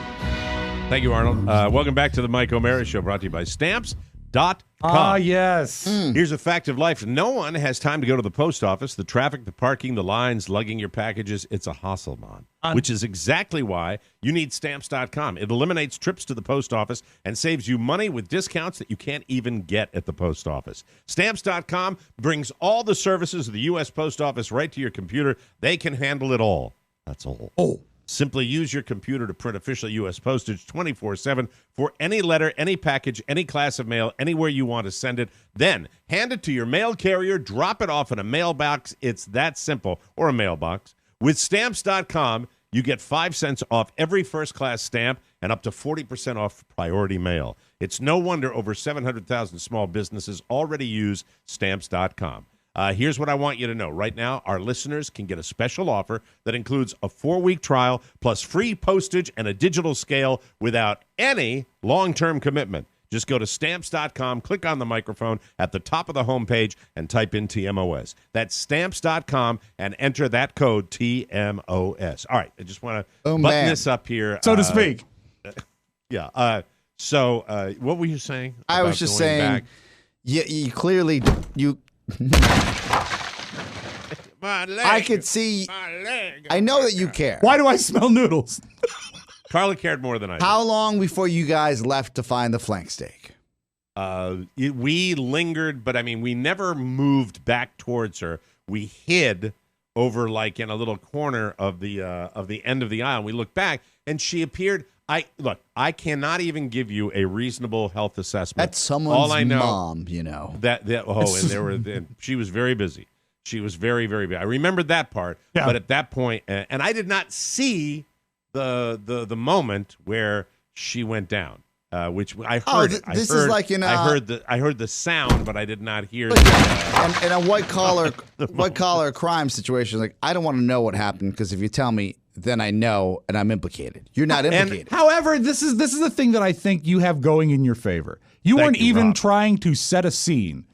Thank you, Arnold. Welcome back to the Mike O'Mara Show, brought to you by Stamps.com. Ah, yes. Here's a fact of life. No one has time to go to the post office. The traffic, the parking, the lines, lugging your packages, it's a hustle, man. Which is exactly why you need Stamps.com. It eliminates trips to the post office and saves you money with discounts that you can't even get at the post office. Stamps.com brings all the services of the U.S. Post Office right to your computer. They can handle it all. That's all. Oh. Simply use your computer to print official U.S. postage 24/7 for any letter, any package, any class of mail, anywhere you want to send it. Then hand it to your mail carrier, drop it off in a mailbox. It's that simple, or a mailbox. With Stamps.com, you get 5 cents off every first-class stamp and up to 40% off priority mail. It's no wonder over 700,000 small businesses already use Stamps.com. Here's what I want you to know. Right now, our listeners can get a special offer that includes a 4-week trial plus free postage and a digital scale without any long-term commitment. Just go to Stamps.com, click on the microphone at the top of the homepage, and type in TMOS. That's Stamps.com, and enter that code TMOS. All right, I just want to button this up here. So to speak. Yeah. So what were you saying? I was just saying, you clearly... I could see. I know that you care. Why do I smell noodles? Carla cared more than I did. How long before you guys left to find the flank steak? We lingered, but I mean, we never moved back towards her. We hid over like in a little corner of the end of the aisle. And we looked back, and she appeared. I cannot even give you a reasonable health assessment. That's someone's mom, you know. And she was very busy. She was very, very busy. I remembered that part, but at that point, and I did not see the moment where she went down, which I heard. This is like in I heard the sound, but I did not hear. In a white collar crime situation, like I don't want to know what happened because if you tell me, then I know and I'm implicated. You're not implicated. However, this is the thing that I think you have going in your favor. You weren't even trying to set a scene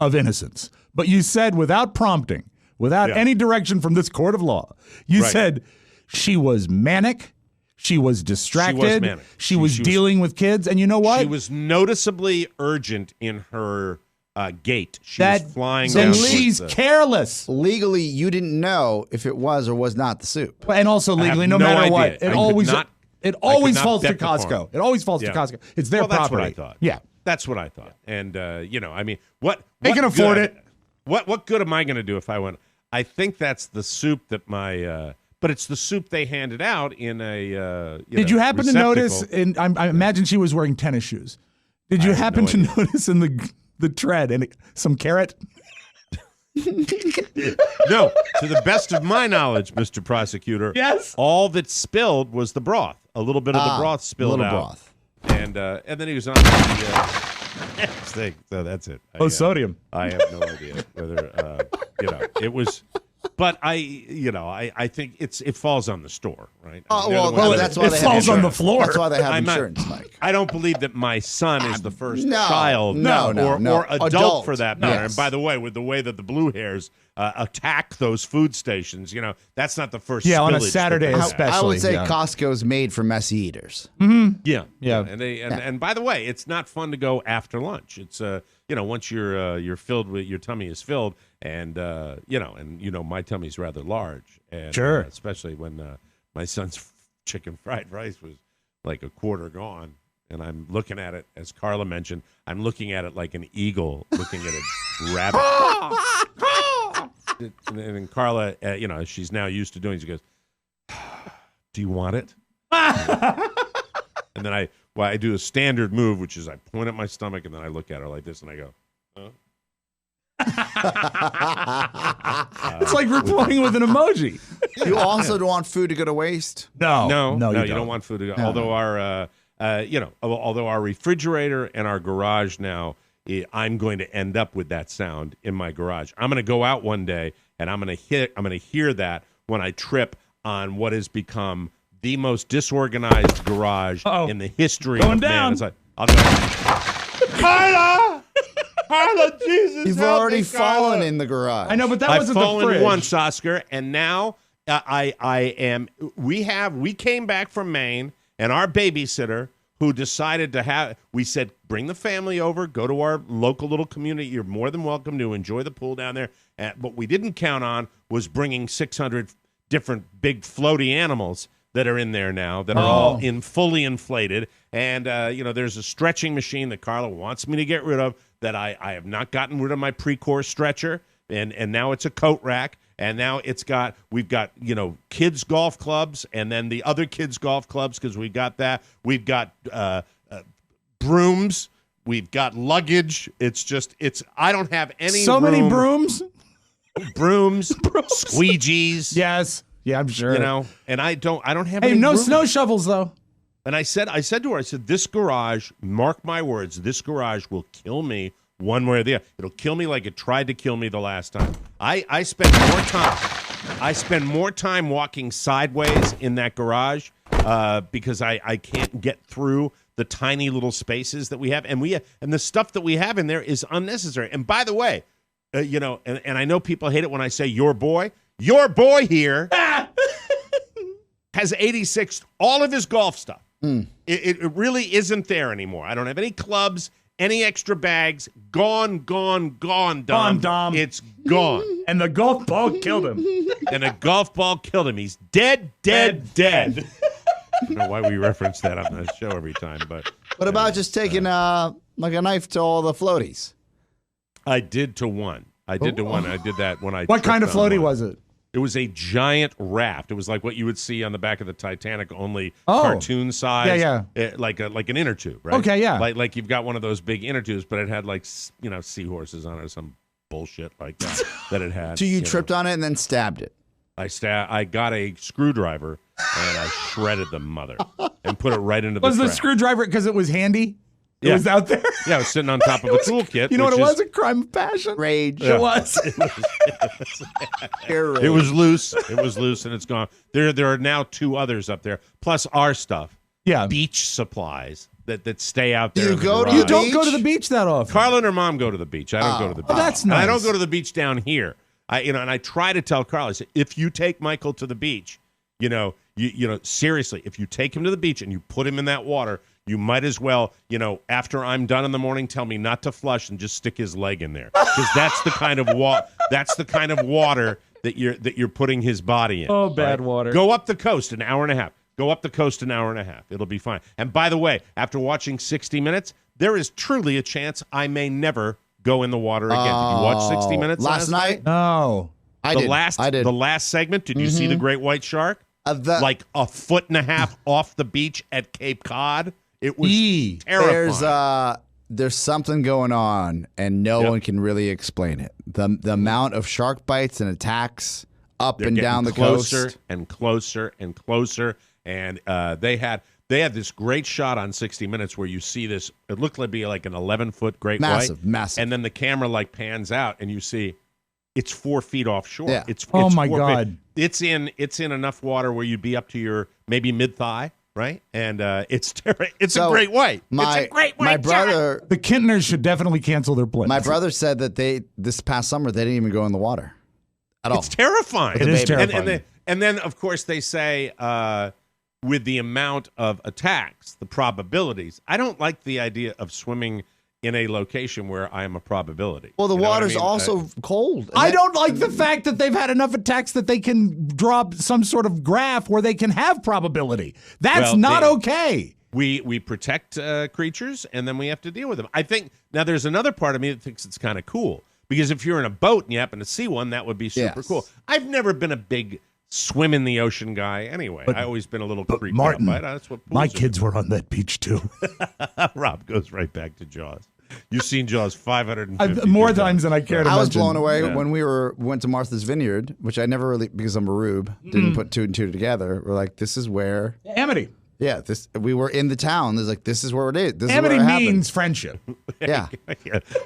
of innocence, but you said without prompting, without any direction from this court of law, you said she was manic, she was distracted, she was dealing with kids, and you know what? She was noticeably urgent in her gait. She was flying down. And she's careless. Legally, you didn't know if it was or was not the soup. And also legally, no matter what, it always falls to Costco. It always falls to Costco. It's their property. That's what I thought. Yeah. That's what I thought. And, I mean, what they can afford it. What good am I going to do if I went? I think that's the soup that but it's the soup they handed out in a, Did you happen to notice, receptacle. I imagine she was wearing tennis shoes. Did you happen to notice in the tread and some carrot? No, to the best of my knowledge, Mr. Prosecutor, yes, all that spilled was the broth. A little bit of the broth spilled out. Broth. And then he was on the steak. So that's it. Sodium. I have no idea whether it was. But I think it falls on the store, right? That's why it falls on the floor. That's why they have insurance, Mike. I don't believe that my son is the first No, child, no, or adult for that matter. Yes. And by the way, with the way that the blue hairs attack those food stations, that's not the first. Yeah, on a spillage Saturday that they especially. have. I would say Costco's made for messy eaters. Mm-hmm. Yeah. And by the way, it's not fun to go after lunch. It's once you're filled with your tummy is filled, and my tummy's rather large, and sure, especially when my son's chicken fried rice was like a quarter gone, and I'm looking at it, as Carla mentioned, I'm looking at it like an eagle looking at a rabbit. And then Carla, as she's now used to doing, she goes, "Do you want it?" And then I do a standard move, which is I point at my stomach and then I look at her like this and I go, huh? It's like replying with an emoji. You also don't want food to go to waste? No, you don't want food to go. No. Although our refrigerator and our garage now, I'm going to end up with that sound in my garage. I'm going to go out one day and I'm going to hear that when I trip on what has become the most disorganized garage in the history of man. It's like, I'll go, Carla, Jesus, you've already fallen in the garage. I know, but that wasn't the fridge. I've fallen once, Oscar, and now I am. We came back from Maine, and our babysitter, who decided to have, we said, bring the family over, go to our local little community. You're more than welcome to enjoy the pool down there. What we didn't count on was bringing 600 different big floaty animals that are in there now that are all fully inflated. And, there's a stretching machine that Carla wants me to get rid of that I have not gotten rid of my pre-core stretcher. and now it's a coat rack, and now we've got kids golf clubs, and then the other kids golf clubs because we got that. We've got brooms. We've got luggage. I don't have any. So many brooms. Brooms, squeegees. Yes. Yeah, I'm sure. And I don't have Hey, any no room. snow shovels though. And I said to her, this garage, mark my words, this garage will kill me one way or the other. It'll kill me like it tried to kill me the last time. I spend more time walking sideways in that garage because I can't get through the tiny little spaces that we have, and the stuff that we have in there is unnecessary. And by the way, and I know people hate it when I say your boy here has 86 all of his golf stuff. It really isn't there anymore. I don't have any clubs, any extra bags. Gone, Dom. It's gone. And the golf ball killed him. He's dead. I don't know why we reference that on the show every time, but what about just taking like a knife to all the floaties? I did to one. I did that when I. What kind of floaty was it? It was a giant raft. It was like what you would see on the back of the Titanic, only cartoon size. Yeah. Like an inner tube, right? Okay, yeah. Like you've got one of those big inner tubes, but it had seahorses on it or some bullshit like that it had. So you tripped on it and then stabbed it. I got a screwdriver and I shredded the mother and put it right into the Was the trash. screwdriver because it was handy? It was out there? Yeah, it was sitting on top of a toolkit. You know what it was? A crime of passion? Rage. Yeah. It was. It was loose. It was loose, and it's gone. There are now 2 others up there, plus our stuff. Yeah. Beach supplies that stay out there. You don't go to the beach that often. Carla and her mom go to the beach. I don't go to the beach. That's nice. And I don't go to the beach down here. And I try to tell Carla, I say, if you take Michael to the beach, seriously, if you take him to the beach and you put him in that water, you might as well, after I'm done in the morning, tell me not to flush and just stick his leg in there, because that's the kind of water that you're putting his body in. Oh, bad water. Go up the coast an hour and a half. It'll be fine. And by the way, after watching 60 Minutes, there is truly a chance I may never go in the water again. Did you watch 60 Minutes last night? No. I did. The last segment, did you see the great white shark? Like a foot and a half off the beach at Cape Cod. It was terrifying. There's something going on, and no one can really explain it. The amount of shark bites and attacks They're and down the closer coast. and closer and closer. And they had this great shot on 60 Minutes where you see this. It looked like an 11-foot great white, massive, and then the camera pans out, and you see it's 4 feet offshore. Yeah. It's oh my 4 God! Feet. It's in enough water where you'd be up to your maybe mid thigh. Right, and it's a great white. It's a great white. My brother, the Kintners should definitely cancel their plans. My brother said that this past summer they didn't even go in the water at all. It's terrifying. It is terrifying. And then of course they say with the amount of attacks, the probabilities. I don't like the idea of swimming in a location where I am a probability. Well, the water's also cold. I don't like the fact that they've had enough attacks that they can draw some sort of graph where they can have probability. That's not okay. We protect creatures, and then we have to deal with them. I think now there's another part of me that thinks it's kind of cool, because if you're in a boat and you happen to see one, that would be super cool. I've never been a big swim in the ocean guy anyway. I've always been a little creeped Martin, out by it. That's what my kids were on that beach too. Rob goes right back to Jaws. You've seen Jaws 550 more times than I care to mention. I was blown away when we went to Martha's Vineyard, which I never really, because I'm a rube, didn't put 2 and 2 together. We're like, this is where Amity. Yeah, we were in the town. There's this is where it is. This Amity is where it means happens. friendship. Yeah.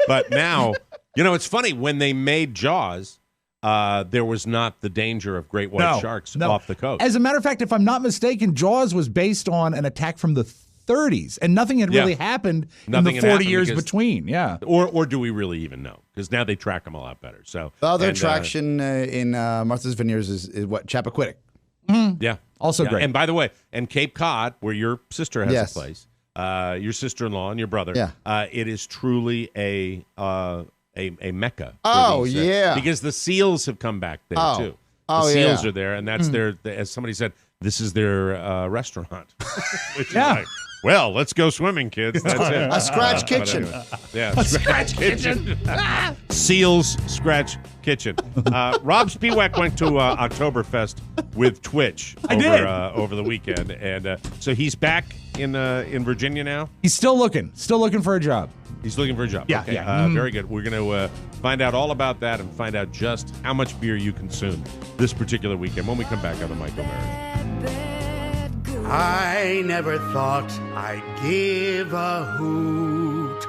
But now, it's funny, when they made Jaws, there was not the danger of great white sharks off the coast. As a matter of fact, if I'm not mistaken, Jaws was based on an attack from the 30s, and nothing had really happened in the 40 years between. Yeah. Or do we really even know? Because now they track them a lot better. So the other attraction in Martha's Vineyards is what? Chappaquiddick. Mm-hmm. Yeah. Also great. And by the way, and Cape Cod, where your sister has a place, your sister-in-law and your brother, it is truly a mecca. Oh, yeah. Because the seals have come back there, too. The seals are there, and that's as somebody said, this is their restaurant. Which is Well, let's go swimming, kids. That's it. A scratch kitchen. Anyway. Yeah, scratch kitchen. Seals Scratch Kitchen. Robb Spiewak went to Oktoberfest with Twitch over the weekend, and so he's back in Virginia now. He's still looking for a job. He's looking for a job. Yeah, okay. yeah. Very good. We're going to find out all about that and find out just how much beer you consumed this particular weekend when we come back on the Mike O'Mara. I never thought I'd give a hoot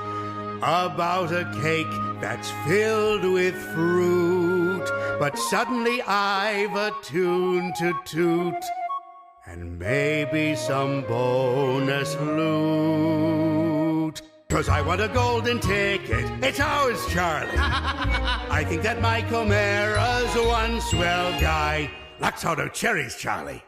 about a cake that's filled with fruit, but suddenly I've a tune to toot, and maybe some bonus loot. 'Cause I want a golden ticket. It's ours, Charlie. I think that Mike O'Mara's one swell guy. Lux out of cherries, Charlie.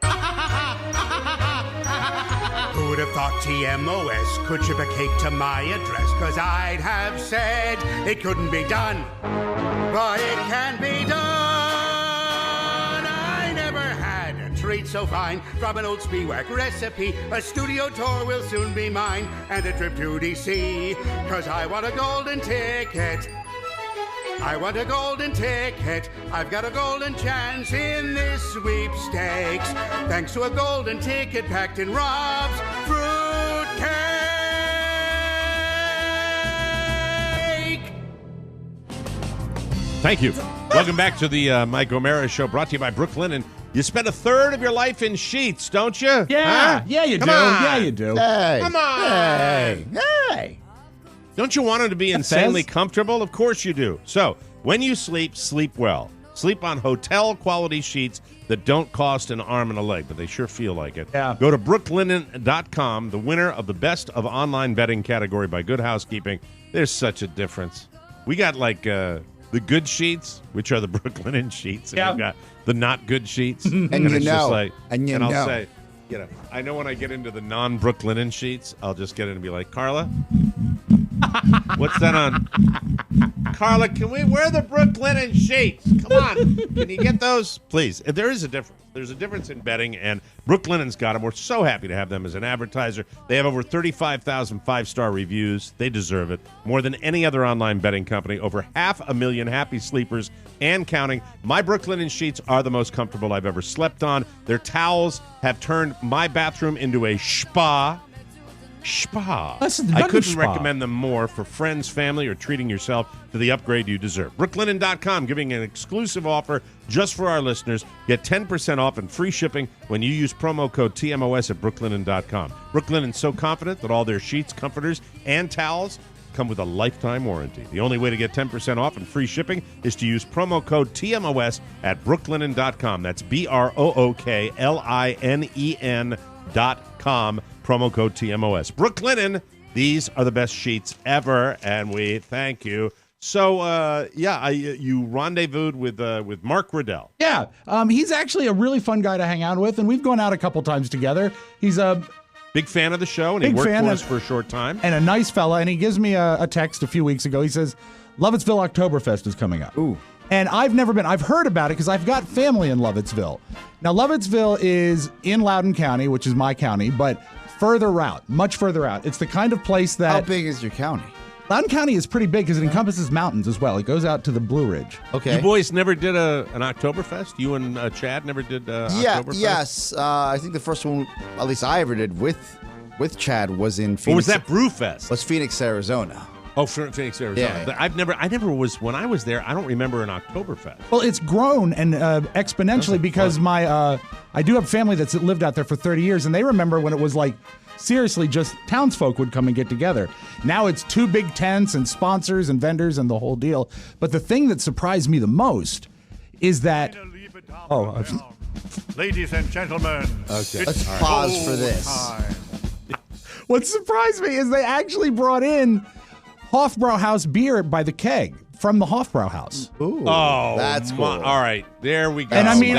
Who would have thought TMOS could ship a cake to my address? 'Cause I'd have said it couldn't be done, but it can be done. I never had a treat so fine from an old Spiewak recipe. A studio tour will soon be mine, and a trip to DC. 'Cause I want a golden ticket. I want a golden ticket. I've got a golden chance in this sweepstakes, thanks to a golden ticket packed in Robb's Fruitcake. Thank you. Welcome back to the Mike O'Mara Show, brought to you by Brooklinen. You spend a third of your life in sheets, don't you? Yeah, Huh? yeah, you Come do. on. Yeah, you do. Hey. Come on. Hey. Don't you want them to be insanely comfortable? Of course you do. So, when you sleep, sleep well. Sleep on hotel-quality sheets that don't cost an arm and a leg, but they sure feel like it. Yeah. Go to brooklinen.com, the winner of the Best of Online Bedding category by Good Housekeeping. There's such a difference. We got, like, the good sheets, which are the Brooklinen sheets, and we've got the not good sheets. And it's you just know. like, And I'll know. say, I know when I get into the non-Brooklinen sheets, I'll just get in and be like, Carla, what's that on? Carla, can we wear the Brooklinen sheets? Come on. Can you get those? Please. There is a difference. There's a difference in bedding, and Brooklinen's got them. We're so happy to have them as an advertiser. They have over 35,000 five-star reviews. They deserve it. More than any other online bedding company. Over 500,000 happy sleepers and counting. My Brooklinen sheets are the most comfortable I've ever slept on. Their towels have turned my bathroom into a spa. I couldn't recommend them more for friends, family, or treating yourself to the upgrade you deserve. Brooklinen.com giving an exclusive offer just for our listeners. Get 10% off and free shipping when you use promo code TMOS at brooklinen.com. Brooklinen's so confident that all their sheets, comforters, and towels come with a lifetime warranty. The only way to get 10% off and free shipping is to use promo code TMOS at brooklinen.com. That's BROOKLINEN.com. Promo code TMOS. Brooklinen, these are the best sheets ever, and we thank you. So, you rendezvoused with Mark Riddell. Yeah, he's actually a really fun guy to hang out with, and we've gone out a couple times together. He's a big fan of the show, and he worked for us for a short time. And a nice fella, and he gives me a text a few weeks ago. He says, Lovettsville Oktoberfest is coming up. Ooh. And I've never been. I've heard about it because I've got family in Lovettsville. Now, Lovettsville is in Loudoun County, which is my county, but further out, much further out. It's the kind of place that... How big is your county? Loudoun County is pretty big because it encompasses mountains as well. It goes out to the Blue Ridge. Okay. You boys never did an Oktoberfest? You and Chad never did Oktoberfest? Yes. I think the first one, at least I ever did with Chad, was in Phoenix. Or was that Brewfest? Was Phoenix, Arizona. Oh, Phoenix, Arizona. Yeah. I never was, when I was there, I don't remember an Oktoberfest. Well, it's grown and exponentially because I do have family that's lived out there for 30 years, and they remember when it was like, seriously, just townsfolk would come and get together. Now it's 2 big tents and sponsors and vendors and the whole deal. But the thing that surprised me the most is that... Ladies and gentlemen, okay. Let's pause for this. What surprised me is they actually brought in Hofbrauhaus beer by the keg from the Hofbrauhaus. Ooh, oh, that's cool. All right, there we go. And I mean,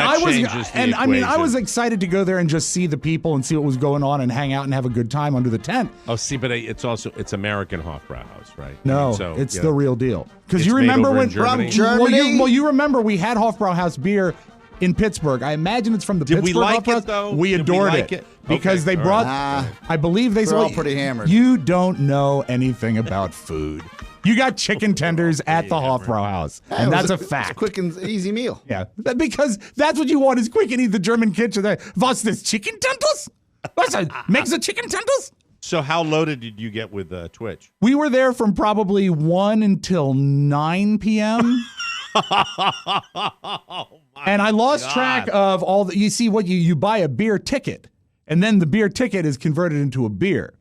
I was excited to go there and just see the people and see what was going on and hang out and have a good time under the tent. Oh, see, but it's American Hofbrauhaus, right? No, it's the real deal. Because you remember when Germany. you remember we had Hofbrauhaus beer in Pittsburgh. I imagine it's from the Did we Pittsburgh like Opera. it, though? We Did we adored like it. it? Because Okay, they all brought, right. I believe they They're all pretty hammered. You don't know anything about food. You got chicken tenders at the Hofbrauhaus, Yeah, and it was that's a it's fact. quick and easy meal. Yeah, because that's what you want is quick and eat the German kitchen. What's this, chicken tenders? What's that? Makes the chicken tenders? So how loaded did you get with Twitch? We were there from probably 1 until 9 p.m. And I lost track of all the. You see, what you buy a beer ticket, and then the beer ticket is converted into a beer.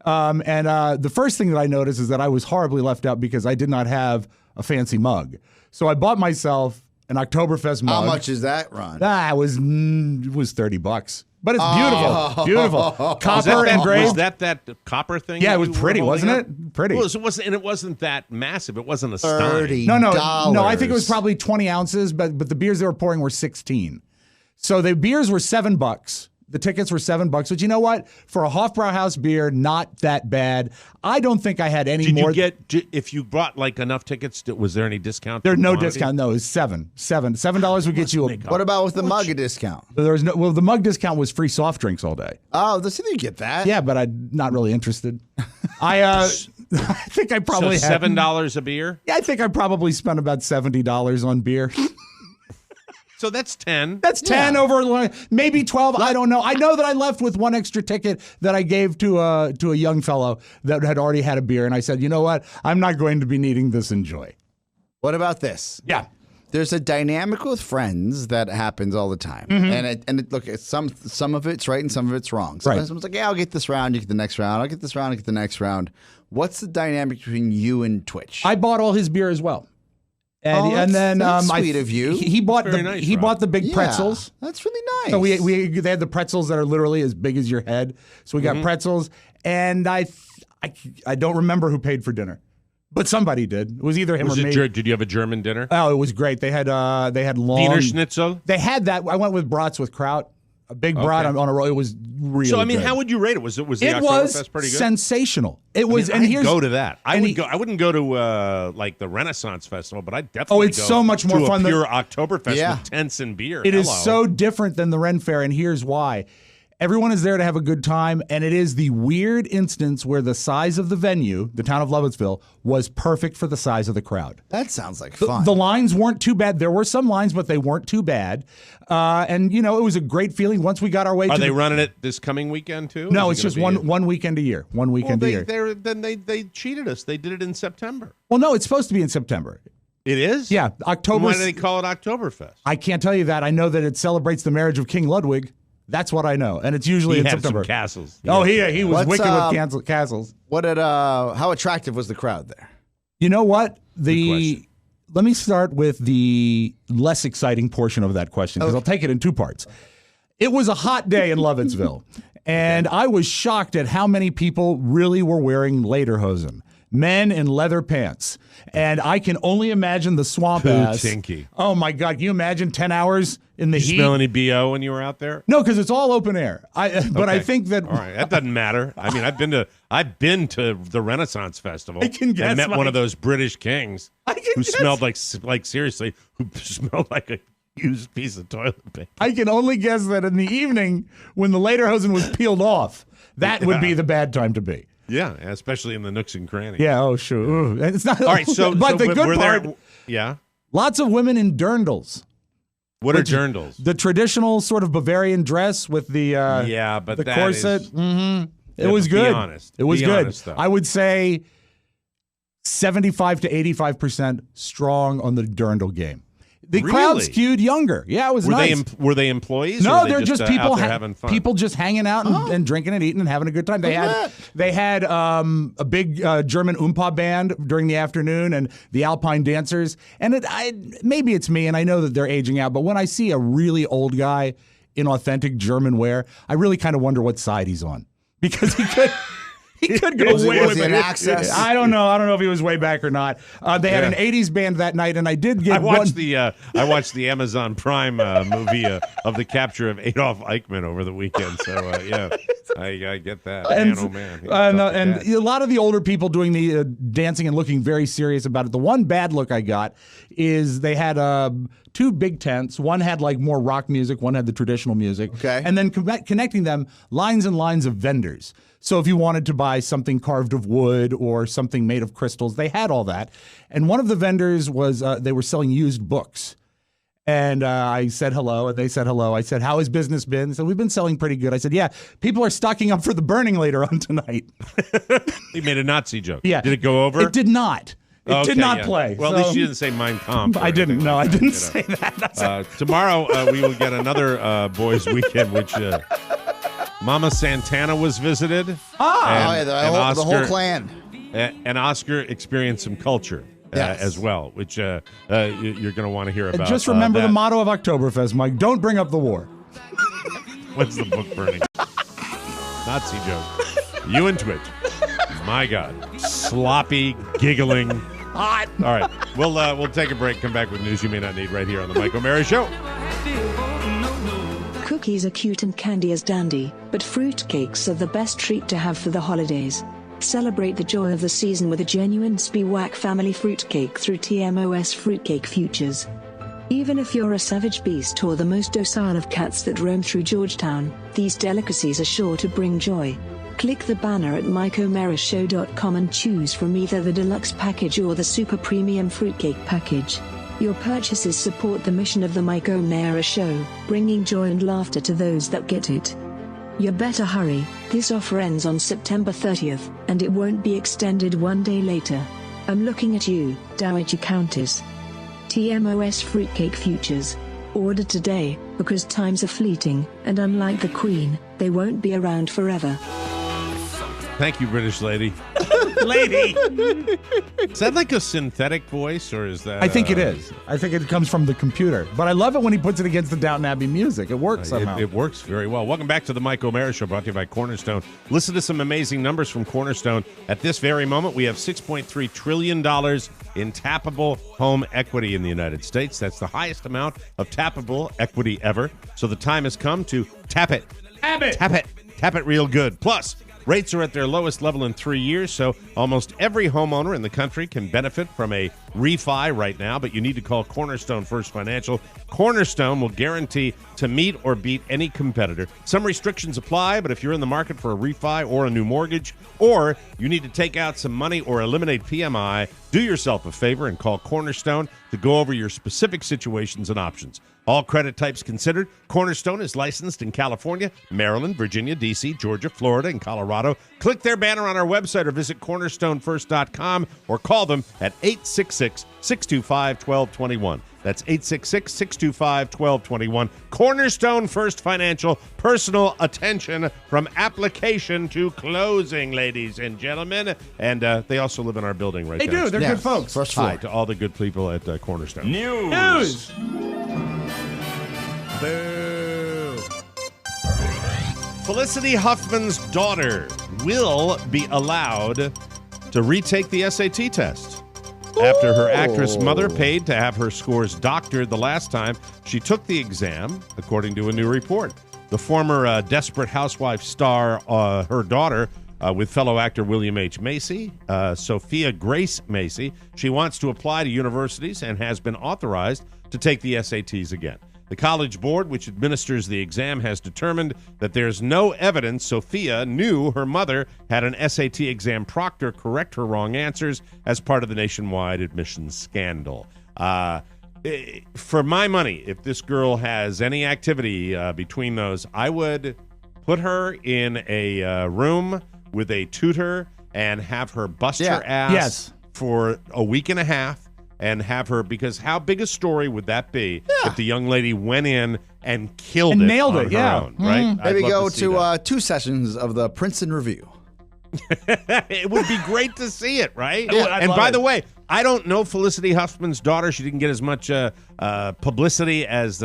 The first thing that I noticed is that I was horribly left out because I did not have a fancy mug. So I bought myself an Oktoberfest mug. How much is that, Ron? It was $30. But it's beautiful, beautiful. Copper Was engraved. that copper thing? Yeah, that it was you were pretty, holding wasn't up? it? Pretty. Well, it wasn't that massive. It wasn't a $30. stein. No. I think it was probably 20 ounces, but the beers they were pouring were 16. So the beers were $7. The tickets were $7, but you know what? For a Hofbrauhaus beer, not that bad. I don't think I had any more. If you bought like enough tickets, was there any discount? There's no discount. No, it was $7 would get you a. What about with the mug a discount? There was no. Well, the mug discount was free soft drinks all day. Oh, you get that. Yeah, but I'm not really interested. I think I probably so had $7 a beer. Yeah, I think I probably spent about $70 on beer. So that's 10. That's 10 over maybe 12. I don't know. I know that I left with one extra ticket that I gave to a young fellow that had already had a beer, and I said, you know what? I'm not going to be needing this Enjoy. What about this? Yeah. There's a dynamic with friends that happens all the time, look, some of it's right and some of it's wrong. Sometimes someone's like, "Yeah, I'll get this round, you get the next round. I'll get this round, I get the next round." What's the dynamic between you and Twitch? I bought all his beer as well. And then that's sweet of you. He bought nice, he Rob. bought the big pretzels. That's really nice. So they had the pretzels that are literally as big as your head. So we got pretzels, and I don't remember who paid for dinner, but somebody did. It was either him or me. Did you have a German dinner? Oh, it was great. They had long Wiener Schnitzel. They had that. I went with brats with kraut. A big brat on a roll. It was really So I mean, good. how would you rate it? Was the It Oktoberfest was pretty good? sensational. It was, I and mean, here's I'd go to that. I and would go. I wouldn't go to like the Renaissance Festival, but I'd definitely. Oh, it's go so much more to fun a than- pure Oktoberfest Yeah. with tents and beer. It is Hello. so different than the Ren Fair, and here's why. Everyone is there to have a good time, and it is the weird instance where the size of the venue, the town of Lovettsville, was perfect for the size of the crowd. That sounds like fun. The lines weren't too bad. There were some lines, but they weren't too bad. And, it was a great feeling once we got our way Are to they the- running it this coming weekend too? No, Is it's it just gonna be- one weekend a year. One weekend a year. They cheated us. They did it in September. Well, no, it's supposed to be in September. It is? Yeah, October. Why do they call it Oktoberfest? I can't tell you that. I know that it celebrates the marriage of King Ludwig. That's what I know, and it's usually He in had September. some castles. Oh, he was What's, wicked with castles. What did how attractive was the crowd there? You know what? question. Let me start with the less exciting portion of that question because I'll take it in two parts. It was a hot day in Lovettsville, and I was shocked at how many people really were wearing lederhosen. Men in leather pants. And I can only imagine the swamp ass. Tinky. Oh, my God. Can you imagine 10 hours in the heat? Smell any BO when you were out there? No, because it's all open air. But I think that... All right, that doesn't matter. I mean, I've been to the Renaissance Festival. I can guess, and met one Mike. of those British kings who smelled like seriously, who smelled like a used piece of toilet paper. I can only guess that in the evening when the lederhosen was peeled off, that would be the bad time to be. Yeah, especially in the nooks and crannies. Yeah, oh, sure. Ooh. It's not. All right, so but the good were part, there, yeah. lots of women in dirndls. What are dirndls? The traditional sort of Bavarian dress with the yeah, but the that corset. is- It was good. Be honest. It was Be good. honest, though. I would say 75 to 85% strong on the dirndl game. The crowd Really? skewed younger. Yeah, it was Were nice. were they employees? No, or were they they're just people out there having fun. people just hanging out and drinking and eating and having a good time. They had a big German Oompa band during the afternoon and the Alpine dancers. And maybe it's me, and I know that they're aging out, but when I see a really old guy in authentic German wear, I really kind of wonder what side he's on because he could. He could go Was way he in back. Access? I don't know. I don't know if he was way back or not. They had an '80s band that night, and I did get I watched one. I watched the Amazon Prime movie of the capture of Adolf Eichmann over the weekend. So yeah, I get that. And, Man, oh man. and a lot of the older people doing the dancing and looking very serious about it. The one bad look I got is they had 2 big tents. One had like more rock music. One had the traditional music. Okay. And then connecting them, lines and lines of vendors. So if you wanted to buy something carved of wood or something made of crystals, they had all that. And one of the vendors was they were selling used books. And I said hello, and they said hello. I said, how has business been? They said, we've been selling pretty good. I said, yeah, people are stocking up for the burning later on tonight. He made a Nazi joke. Yeah. Did it go over? It did not. It did not play. Well, at least you didn't say Mein Kampf. I didn't. No, I didn't say that. Tomorrow, we will get another Boys Weekend, which Mama Santana was visited. The whole clan. And Oscar experienced some culture. As well, which you're going to want to hear about. Just remember the motto of Oktoberfest, Mike. Don't bring up the war. What's the book burning? Nazi joke. You into it. My God. Sloppy, giggling. Hot. All right. We'll take a break, come back with news you may not need right here on the Mike O'Mara Show. Cookies are cute and candy is dandy, but fruitcakes are the best treat to have for the holidays. Celebrate the joy of the season with a genuine Spiewak family fruitcake through TMOS Fruitcake Futures. Even if you're a savage beast or the most docile of cats that roam through Georgetown, these delicacies are sure to bring joy. Click the banner at MikeO'MaraShow.com and choose from either the deluxe package or the super premium fruitcake package. Your purchases support the mission of the Mike O'Mara Show, bringing joy and laughter to those that get it. You better hurry, this offer ends on September 30th, and it won't be extended one day later. I'm looking at you, Dowager Countess. TMOS Fruitcake Futures. Order today, because times are fleeting, and unlike the Queen, they won't be around forever. Thank you, British lady. Lady! Is that like a synthetic voice, or is that... I think it is. I think it comes from the computer. But I love it when he puts it against the Downton Abbey music. It works somehow. It works very well. Welcome back to the Mike O'Mara Show, brought to you by Cornerstone. Listen to some amazing numbers from Cornerstone. At this very moment, we have $6.3 trillion in tappable home equity in the United States. That's the highest amount of tappable equity ever. So the time has come to tap it. Tap it! Tap it. Tap it real good. Plus, rates are at their lowest level in 3 years, so almost every homeowner in the country can benefit from a refi right now, but you need to call Cornerstone First Financial. Cornerstone will guarantee to meet or beat any competitor. Some restrictions apply, but if you're in the market for a refi or a new mortgage, or you need to take out some money or eliminate PMI, do yourself a favor and call Cornerstone to go over your specific situations and options. All credit types considered, Cornerstone is licensed in California, Maryland, Virginia, D.C., Georgia, Florida, and Colorado. Click their banner on our website or visit cornerstonefirst.com or call them at 866-625-1221. That's 866-625-1221. Cornerstone First Financial, personal attention from application to closing, ladies and gentlemen. And they also live in our building right They do. They're good folks. First floor. Hi to all the good people at Cornerstone. News! Boo. Felicity Huffman's daughter will be allowed to retake the SAT test. After her actress mother paid to have her scores doctored the last time she took the exam, according to a new report. The former Desperate Housewife star, her daughter, with fellow actor William H. Macy, Sophia Grace Macy, she wants to apply to universities and has been authorized to take the SATs again. The College Board, which administers the exam, has determined that there's no evidence Sophia knew her mother had an SAT exam proctor correct her wrong answers as part of the nationwide admissions scandal. For my money, if this girl has any activity between those, I would put her in a room with a tutor and have her bust her ass for a week and a half. And have her, because how big a story would that be if the young lady went in and killed and it nailed on it, her own, right? Maybe go to 2 sessions of the Princeton Review. It would be great to see it, right? Yeah, and by the way, I don't know Felicity Huffman's daughter. She didn't get as much publicity as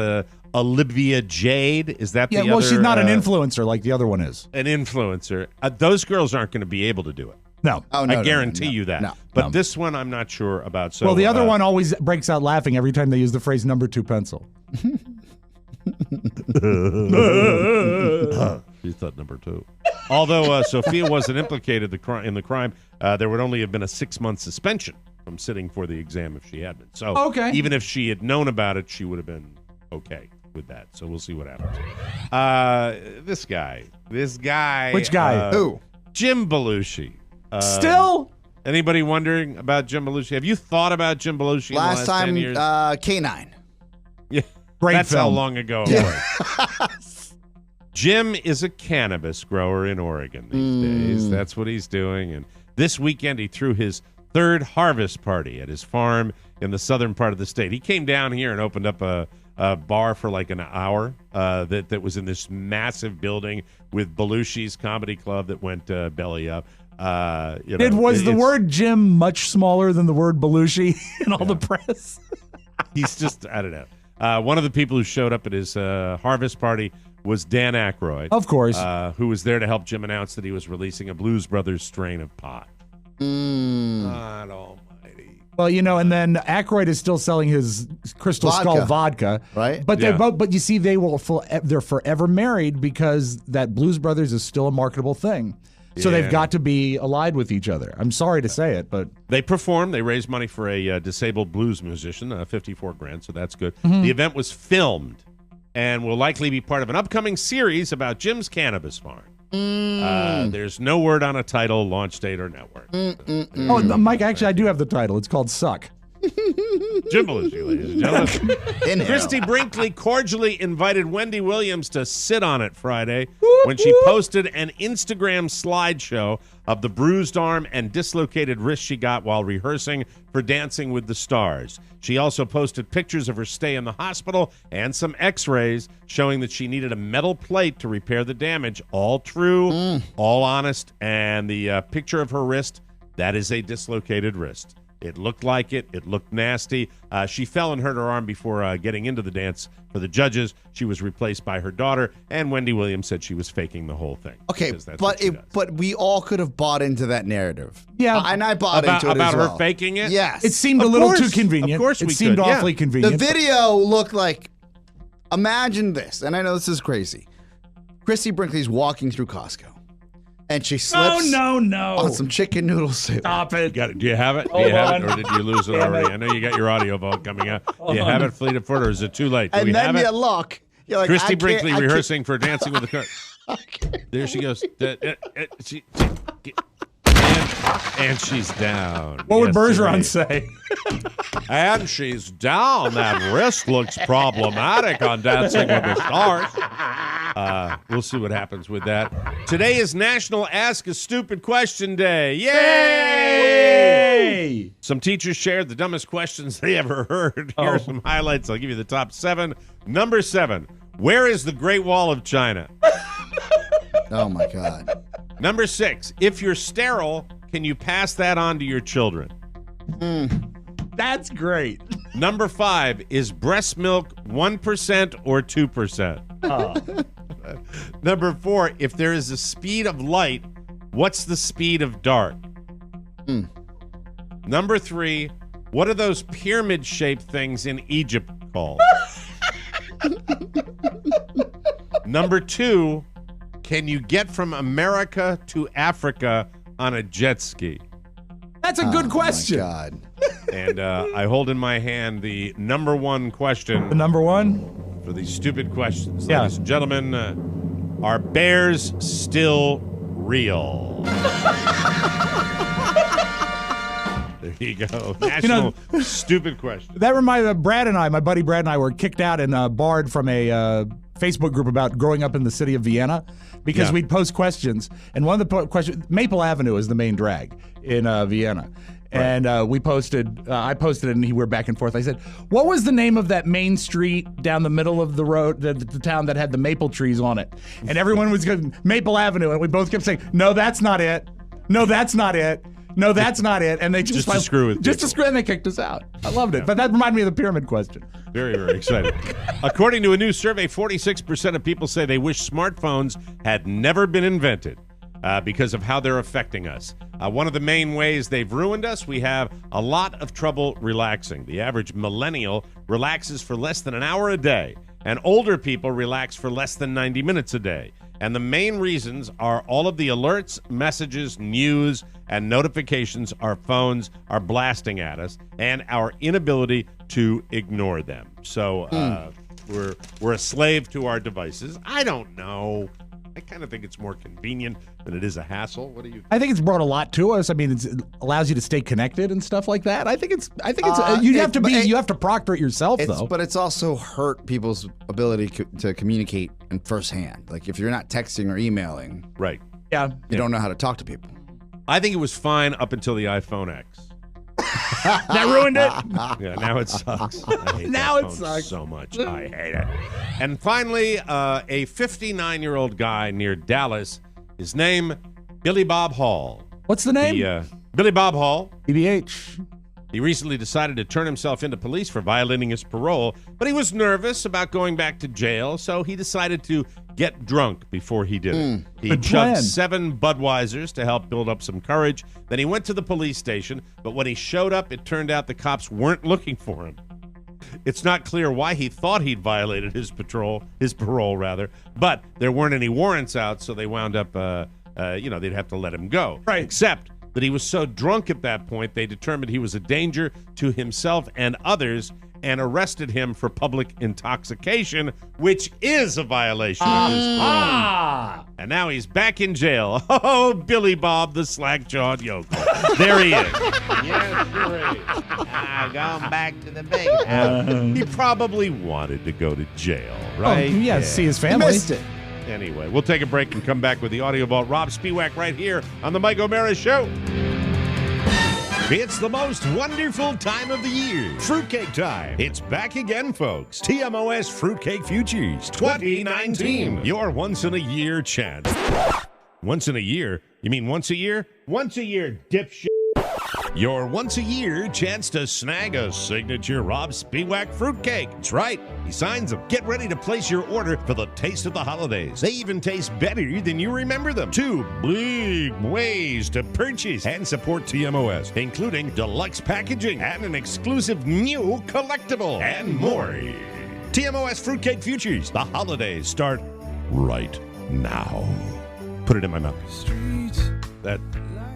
Olivia Jade. Is that the other? Well, she's not an influencer like the other one is. An influencer. Those girls aren't going to be able to do it. No. I guarantee you that. But this one I'm not sure about. So, well, the other one always breaks out laughing every time they use the phrase number 2 pencil. She thought number 2. Although Sophia wasn't implicated in the crime, there would only have been a 6-month suspension from sitting for the exam if she had been. So even if she had known about it, she would have been okay with that. So we'll see what happens. This guy. Which guy? Who? Jim Belushi. Still? Anybody wondering about Jim Belushi? Have you thought about Jim Belushi Last in the last time, 10 years? K9. Yeah. Great That's film. how long ago it was. Jim is a cannabis grower in Oregon these days. That's what he's doing. And this weekend, he threw his third harvest party at his farm in the southern part of the state. He came down here and opened up a bar for like an hour that was in this massive building with Belushi's comedy club that went belly up. Was the word Jim much smaller than the word Belushi in all the press? He's just, I don't know. One of the people who showed up at his harvest party was Dan Aykroyd. Of course. Who was there to help Jim announce that he was releasing a Blues Brothers strain of pot. God almighty. Well, and then Aykroyd is still selling his Crystal Skull vodka, right? But but you see, they're forever married because that Blues Brothers is still a marketable thing. So they've got to be allied with each other. I'm sorry to say it, but they performed. They raised money for a disabled blues musician, $54,000. So that's good. The event was filmed and will likely be part of an upcoming series about Jim's cannabis farm. There's no word on a title, launch date, or network. Oh, Mike, actually, I do have the title. It's called Suck. Jim Belushi, ladies and gentlemen. Christy Brinkley cordially invited Wendy Williams to sit on it Friday when she posted an Instagram slideshow of the bruised arm and dislocated wrist she got while rehearsing for Dancing with the Stars. She also posted pictures of her stay in the hospital and some x-rays showing that she needed a metal plate to repair the damage. All true, all honest, and the picture of her wrist, that is a dislocated wrist. It looked like it. It looked nasty. She fell and hurt her arm before getting into the dance for the judges. She was replaced by her daughter, and Wendy Williams said she was faking the whole thing. Okay, but we all could have bought into that narrative. Yeah, and I bought into it about as well. her faking it. Yes, it seemed a little too convenient. Of course, it seemed awfully convenient. The video looked like. Imagine this, and I know this is crazy. Christy Brinkley's walking through Costco. And she slips on some chicken noodle soup. Stop it. Do you have it? Do you have it, or did you lose it already? I know you got your audio vault coming up. Do you have it, Fleet of Foot, or is it too late? Do and we then have you it? look. You're like, Christy Brinkley rehearsing for Dancing with the Stars. There she goes. And she's down. What would Bergeron say? And she's down. That wrist looks problematic on Dancing with the Stars. We'll see what happens with that. Today is National Ask a Stupid Question Day. Yay! Some teachers shared the dumbest questions they ever heard. Here are some highlights. I'll give you the top 7. Number 7. Where is the Great Wall of China? Oh, my God. Number 6. If you're sterile, can you pass that on to your children? That's great. Number 5. Is breast milk 1% or 2%? Number 4. If there is a speed of light, what's the speed of dark? Number 3. What are those pyramid-shaped things in Egypt called? Number 2. Can you get from America to Africa on a jet ski? That's a good question. My God. And I hold in my hand the number 1 question. The number 1? For these stupid questions. Yeah. Ladies and gentlemen, are bears still real? There you go. National stupid question. That reminded me, my buddy Brad and I were kicked out and barred from a Facebook group about growing up in the city of Vienna because we'd post questions. And one of the questions, Maple Avenue is the main drag in Vienna. Right. And we posted, I posted it and we were back and forth. I said, what was the name of that main street down the middle of the road, the town that had the maple trees on it? And everyone was going, Maple Avenue. And we both kept saying, no, that's not it. No, that's not it. No, that's not it. And they just to screw with just to screw, and they kicked us out. I loved it. But that reminded me of the pyramid question. Very, very exciting. According to a new survey, 46% of people say they wish smartphones had never been invented because of how they're affecting us. One of the main ways they've ruined us, we have a lot of trouble relaxing. The average millennial relaxes for less than an hour a day, and older people relax for less than 90 minutes a day. And the main reasons are all of the alerts, messages, news, and notifications our phones are blasting at us, and our inability to ignore them. So we're a slave to our devices. I don't know. I kind of think it's more convenient than it is a hassle. What do you? I think it's brought a lot to us. I mean, it allows you to stay connected and stuff like that. I think it's. You have to proctor it yourself, though. But it's also hurt people's ability to communicate in firsthand. Like if you're not texting or emailing, right? Yeah, you don't know how to talk to people. I think it was fine up until the iPhone X. That ruined it. Yeah, now it sucks. I hate now that it phone sucks so much. I hate it. And finally, a 59-year-old guy near Dallas. His name, Billy Bob Hall. What's the name? Billy Bob Hall. BBH. He recently decided to turn himself into police for violating his parole, but he was nervous about going back to jail, so he decided to get drunk before he did it. He chugged 7 Budweisers to help build up some courage. Then he went to the police station, but when he showed up, it turned out the cops weren't looking for him. It's not clear why he thought he'd violated his parole, but there weren't any warrants out, so they wound up, they'd have to let him go. Right. Except that he was so drunk at that point, they determined he was a danger to himself and others and arrested him for public intoxication, which is a violation of his parole. And now he's back in jail. Oh, Billy Bob, the slack-jawed yokel. There he is. Yes, sure is. Going back to the big house. He probably wanted to go to jail, right? Oh, yeah, see his family. He missed it. Anyway, we'll take a break and come back with the audio vault. Robb Spiewak right here on the Mike O'Mara Show. It's the most wonderful time of the year. Fruitcake time. It's back again, folks. TMOS Fruitcake Futures 2019. Your once-in-a-year chance. Once in a year? You mean once a year? Once a year, dipshit. Your once-a-year chance to snag a signature Robb Spiewak fruitcake. That's right. He signs them. Get ready to place your order for the taste of the holidays. They even taste better than you remember them. 2 big ways to purchase and support TMOS, including deluxe packaging and an exclusive new collectible and more. TMOS Fruitcake Futures. The holidays start right now. Put it in my mouth.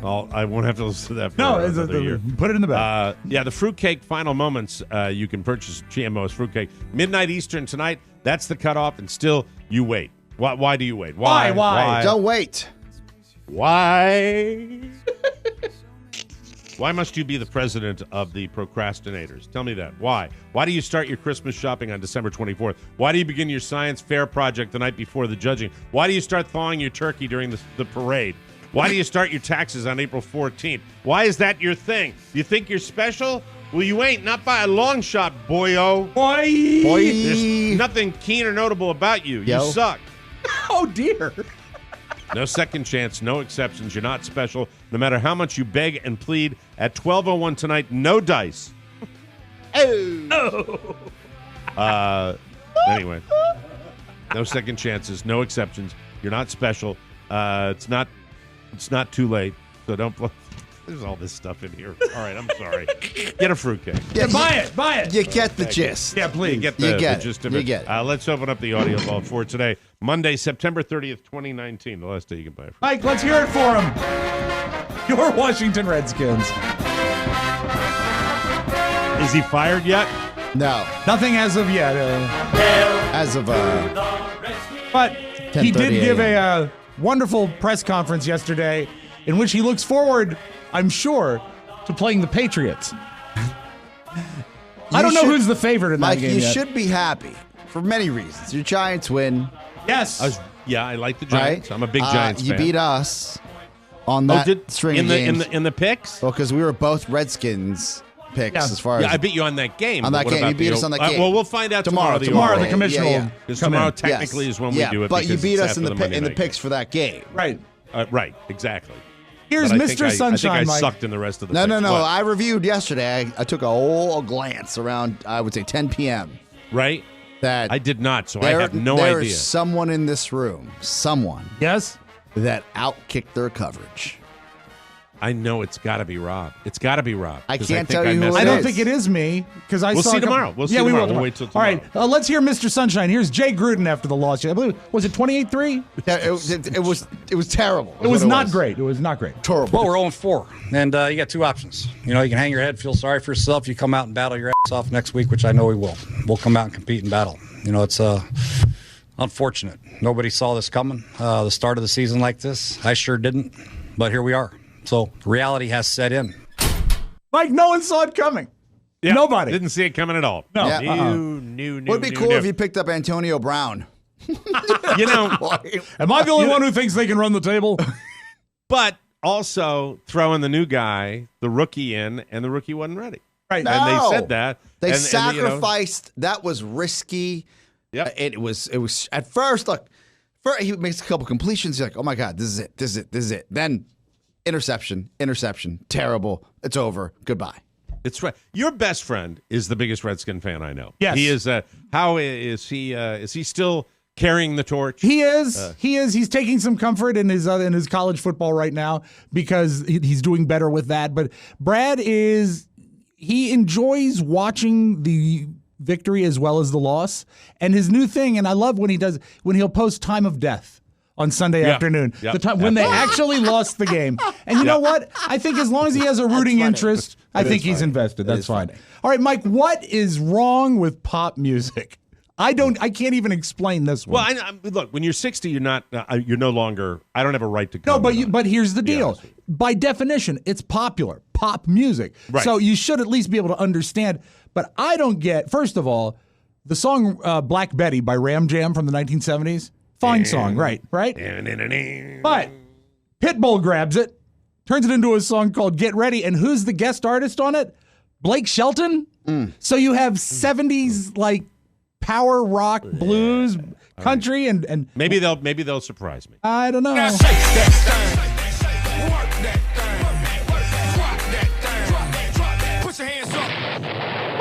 I won't have to listen to that for another year. Put it in the bag. The Fruitcake Final Moments, you can purchase TMOS Fruitcake. Midnight Eastern tonight, that's the cutoff, and still, you wait. Why do you wait? Why? Don't wait. Why? Why must you be the president of the procrastinators? Tell me that. Why? Why do you start your Christmas shopping on December 24th? Why do you begin your science fair project the night before the judging? Why do you start thawing your turkey during the parade? Why do you start your taxes on April 14th? Why is that your thing? You think you're special? Well, you ain't. Not by a long shot, boyo. Boy. There's nothing keen or notable about you. Yo. You suck. Oh, dear. No second chance, no exceptions. You're not special. No matter how much you beg and plead, at 12:01 tonight, no dice. Anyway, no second chances, no exceptions. You're not special. It's not too late, so don't. There's all this stuff in here. All right, I'm sorry. Get a fruitcake. Yeah, buy it. You get the gist. Yeah, please. You get the gist of it. You get it. Let's open up the audio vault for today, Monday, September 30th, 2019. The last day you can buy a fruitcake. Mike, let's hear it for him. Your Washington Redskins. Is he fired yet? No. Nothing as of yet. As of But he did give a wonderful press conference yesterday in which he looks forward, I'm sure, to playing the Patriots. I don't know who's the favorite in that game you yet. should be happy for many reasons. Your Giants win. Yes. I like the Giants. Right? I'm a big Giants fan. You beat us on that string of games. In the picks? Well, because we were both Redskins picks as far as... I beat you on that game. On that game. You beat us on that game. Well, we'll find out tomorrow. Tomorrow, the commissioner will Because tomorrow technically is when we do it. But you beat us in the picks for that game. Right. Right, exactly. Here's Mr. Sunshine, I think I Mike. sucked in the rest of the No. picks. What? I reviewed yesterday. I took a whole glance around, I would say, 10 p.m. Right? That I did not, so I have no idea. There is someone in this room, Yes? that outkicked their coverage. I know it's got to be Rob. It's got to be Rob. I 'cause can't think tell you who messed it I up. don't is. think it is me because I We'll saw see a couple- tomorrow. We'll see yeah, we tomorrow. will. We'll Tomorrow. wait till All right, let's hear Mr. Sunshine. Here's Jay Gruden after the loss. I believe was it 28-3? Yeah, it was terrible. It was not great. It was not great. Terrible. Well, we're 0-4, and you got two options. You know, you can hang your head, feel sorry for yourself. You come out and battle your ass off next week, which I know we will. We'll come out and compete and battle. You know, it's unfortunate. Nobody saw this coming. The start of the season like this, I sure didn't. But here we are. So reality has set in. Like no one saw it coming. Yeah, Nobody didn't see it coming at all. No. Would be cool if you picked up Antonio Brown. You know, am I the only one who thinks they can run the table? But also throwing the new guy, the rookie in, and the rookie wasn't ready. Right. And they No. said that. They and, sacrificed. That was risky. Yep. It was at first. Look, he makes a couple completions. You're like, oh my god, this is it. Then interception. Terrible. It's over. Goodbye. It's right. Your best friend is the biggest Redskin fan I know. Yes. He is. How is he? Is he still carrying the torch? He is. He's taking some comfort in his college football right now because he's doing better with that. But Brad he enjoys watching the victory as well as the loss. And his new thing, and I love when he'll post time of death on Sunday afternoon. Yeah. The time when they actually lost the game. And you know what? I think as long as he has a rooting interest, I think he's invested. That's fine. All right, Mike, what is wrong with pop music? I can't even explain this one. Well, look, when you're 60, you're not. You're no longer. I don't have a right to. No, but here's the deal. By definition, it's popular pop music. Right. So you should at least be able to understand. But I don't get. First of all, the song "Black Betty" by Ram Jam from the 1970s. Fine song, right? But Pitbull grabs it, turns it into a song called "Get Ready," and who's the guest artist on it? Blake Shelton. So you have 70s like power rock, blues, country, and maybe they'll surprise me. I don't know.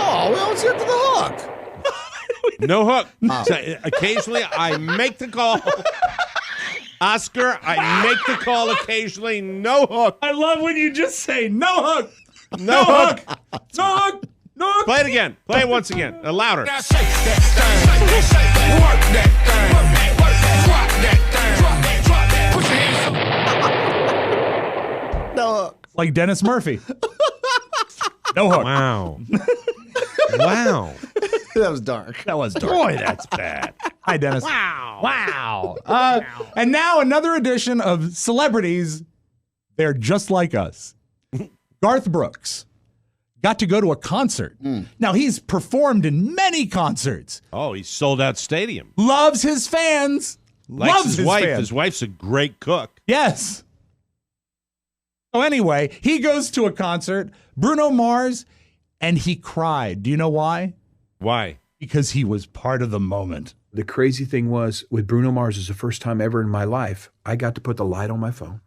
Oh, we almost get to the hook. No hook. So, occasionally, I make the call. Oscar, I make the call occasionally. No hook. I love when you just say no hook. No hook. No hook. No hook. Play it again. Play it once again. Louder. No hook. Like Dennis Murphy. No hook. Wow. Wow. That was dark. That was dark. Boy, that's bad. Hi, Dennis. Wow. And now another edition of Celebrities. They're just like us. Garth Brooks got to go to a concert. Now, he's performed in many concerts. Oh, he sold out stadium. Loves his fans. Likes Loves his his wife. fans. His wife's a great cook. Yes. So anyway, he goes to a concert, Bruno Mars, and he cried. Do you know why? Why? Because he was part of the moment. The crazy thing was, with Bruno Mars, is the first time ever in my life, I got to put the light on my phone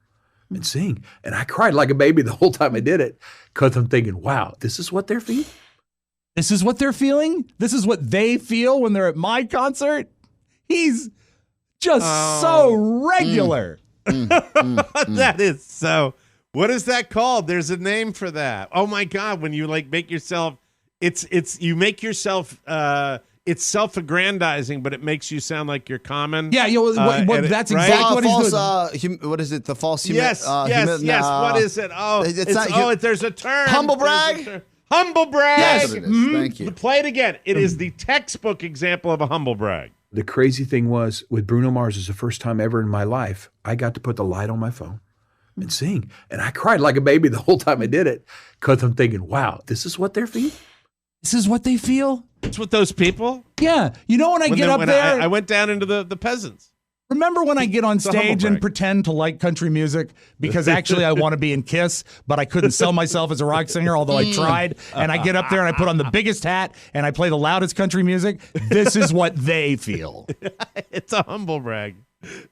and sing. And I cried like a baby the whole time I did it because I'm thinking, wow, this is what they're feeling? This is what they're feeling? This is what they feel when they're at my concert? He's just so regular. That is so. What is that called? There's a name for that. Oh my God! When you like make yourself, you make yourself. It's self-aggrandizing, but it makes you sound like you're common. Yeah, that's exactly what he's doing. What is it? The false yes. What is it? Oh, there's a term. Humble brag. Humble brag. Yes, it is. Thank you. Play it again. It is the textbook example of a humble brag. The crazy thing was, with Bruno Mars, is the first time ever in my life, I got to put the light on my phone and sing. And I cried like a baby the whole time I did it because I'm thinking, wow, this is what they're feeling? This is what they feel? It's with those people? Yeah. You know when I get up there? I went down into the peasants. Remember when I get on stage and pretend to like country music because actually I want to be in Kiss, but I couldn't sell myself as a rock singer, although I tried, and I get up there and I put on the biggest hat and I play the loudest country music? This is what they feel. It's a humble brag.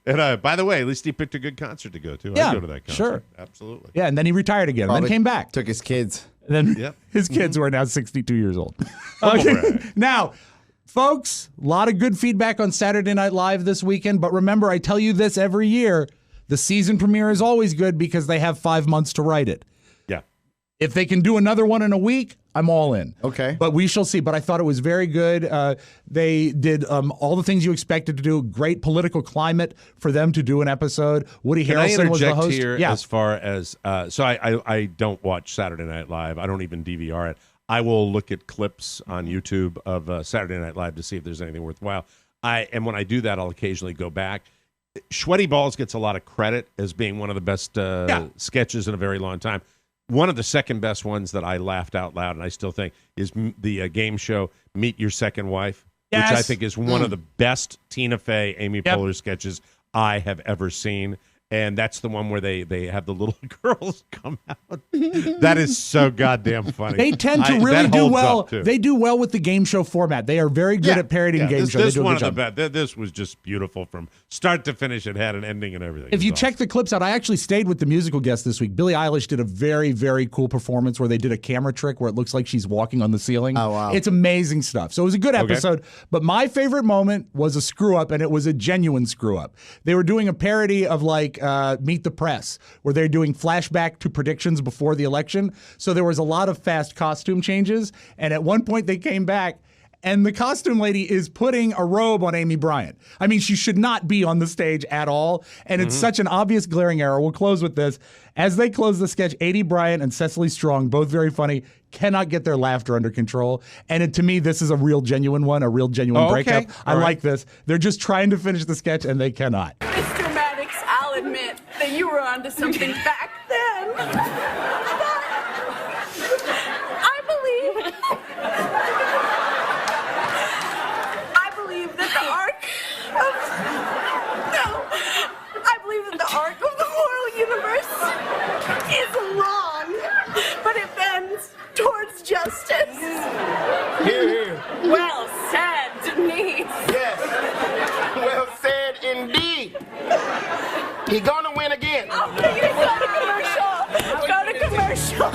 And by the way, at least he picked a good concert to go to. Yeah, I'd go to that concert. Sure. Absolutely. Yeah, and then he retired again and then came back. Took his kids. And then his kids who are now 62 years old. Okay. Now, folks, a lot of good feedback on Saturday Night Live this weekend. But remember, I tell you this every year. The season premiere is always good because they have 5 months to write it. Yeah. If they can do another one in a week, I'm all in. Okay. But we shall see. But I thought it was very good. They did all the things you expected to do. Great political climate for them to do an episode. Woody Harrelson was the host. Here as far as so I don't watch Saturday Night Live. I don't even DVR it. I will look at clips on YouTube of Saturday Night Live to see if there's anything worthwhile. And when I do that, I'll occasionally go back. Sweaty Balls gets a lot of credit as being one of the best sketches in a very long time. One of the second best ones that I laughed out loud, and I still think, is the game show Meet Your Second Wife, which I think is one of the best Tina Fey, Amy Poehler sketches I have ever seen. And that's the one where they have the little girls come out. That is so goddamn funny. They tend to really do well. They do well with the game show format. They are very good at parodying game shows. This was just beautiful from start to finish. It had an ending and everything. If you check the clips out, I actually stayed with the musical guest this week. Billie Eilish did a very, very cool performance where they did a camera trick where it looks like she's walking on the ceiling. Oh, wow. It's amazing stuff. So it was a good episode. Okay. But my favorite moment was a screw-up, and it was a genuine screw-up. They were doing a parody of Meet the Press, where they're doing flashback to predictions before the election. So there was a lot of fast costume changes. And at one point they came back and the costume lady is putting a robe on Amy Bryant. I mean, she should not be on the stage at all. And it's such an obvious glaring error. We'll close with this. As they close the sketch, Amy Bryant and Cecily Strong, both very funny, cannot get their laughter under control. And to me, this is a real genuine one, a real genuine breakup. I like this. They're just trying to finish the sketch and they cannot. Mr. Maddox, I'll admit that you were onto something back then. But I believe that the arc of the moral universe is wrong, but it bends towards justice. Here. Well said, Denise. Yes. Well said indeed. He's gonna win again. Oh, go to commercial.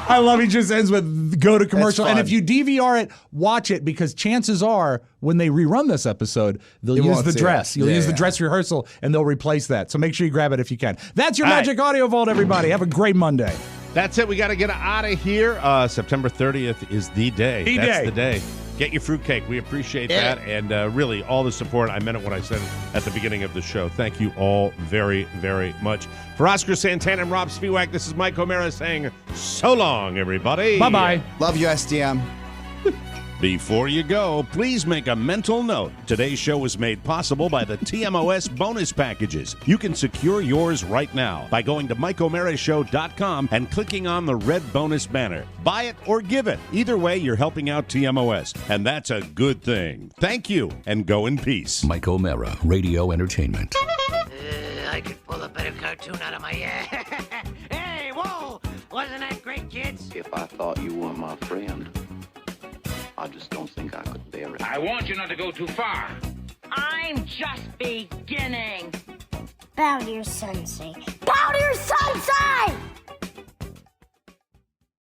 I love he just ends with go to commercial. And if you DVR it, watch it, because chances are when they rerun this episode, they'll use the dress. You'll use the dress rehearsal and they'll replace that. So make sure you grab it if you can. That's your Magic Audio Vault, everybody. Have a great Monday. That's it. We got to get out of here. September 30th is the day. That's the day. Get your fruitcake. We appreciate that. And really, all the support. I meant it when I said it at the beginning of the show. Thank you all very, very much. For Oscar Santana and Robb Spiewak, this is Mike O'Mara saying so long, everybody. Bye-bye. Love you, SDM. Before you go, please make a mental note. Today's show was made possible by the TMOS bonus packages. You can secure yours right now by going to MikeO'MaraShow.com and clicking on the red bonus banner. Buy it or give it. Either way, you're helping out TMOS, and that's a good thing. Thank you, and go in peace. Mike O'Mara, Radio Entertainment. I could pull a better cartoon out of my ass. Hey, whoa! Wasn't that great, kids? If I thought you were my friend, I just don't think I could bear it. I want you not to go too far. I'm just beginning. Bow to your sensei. Bow to your sensei!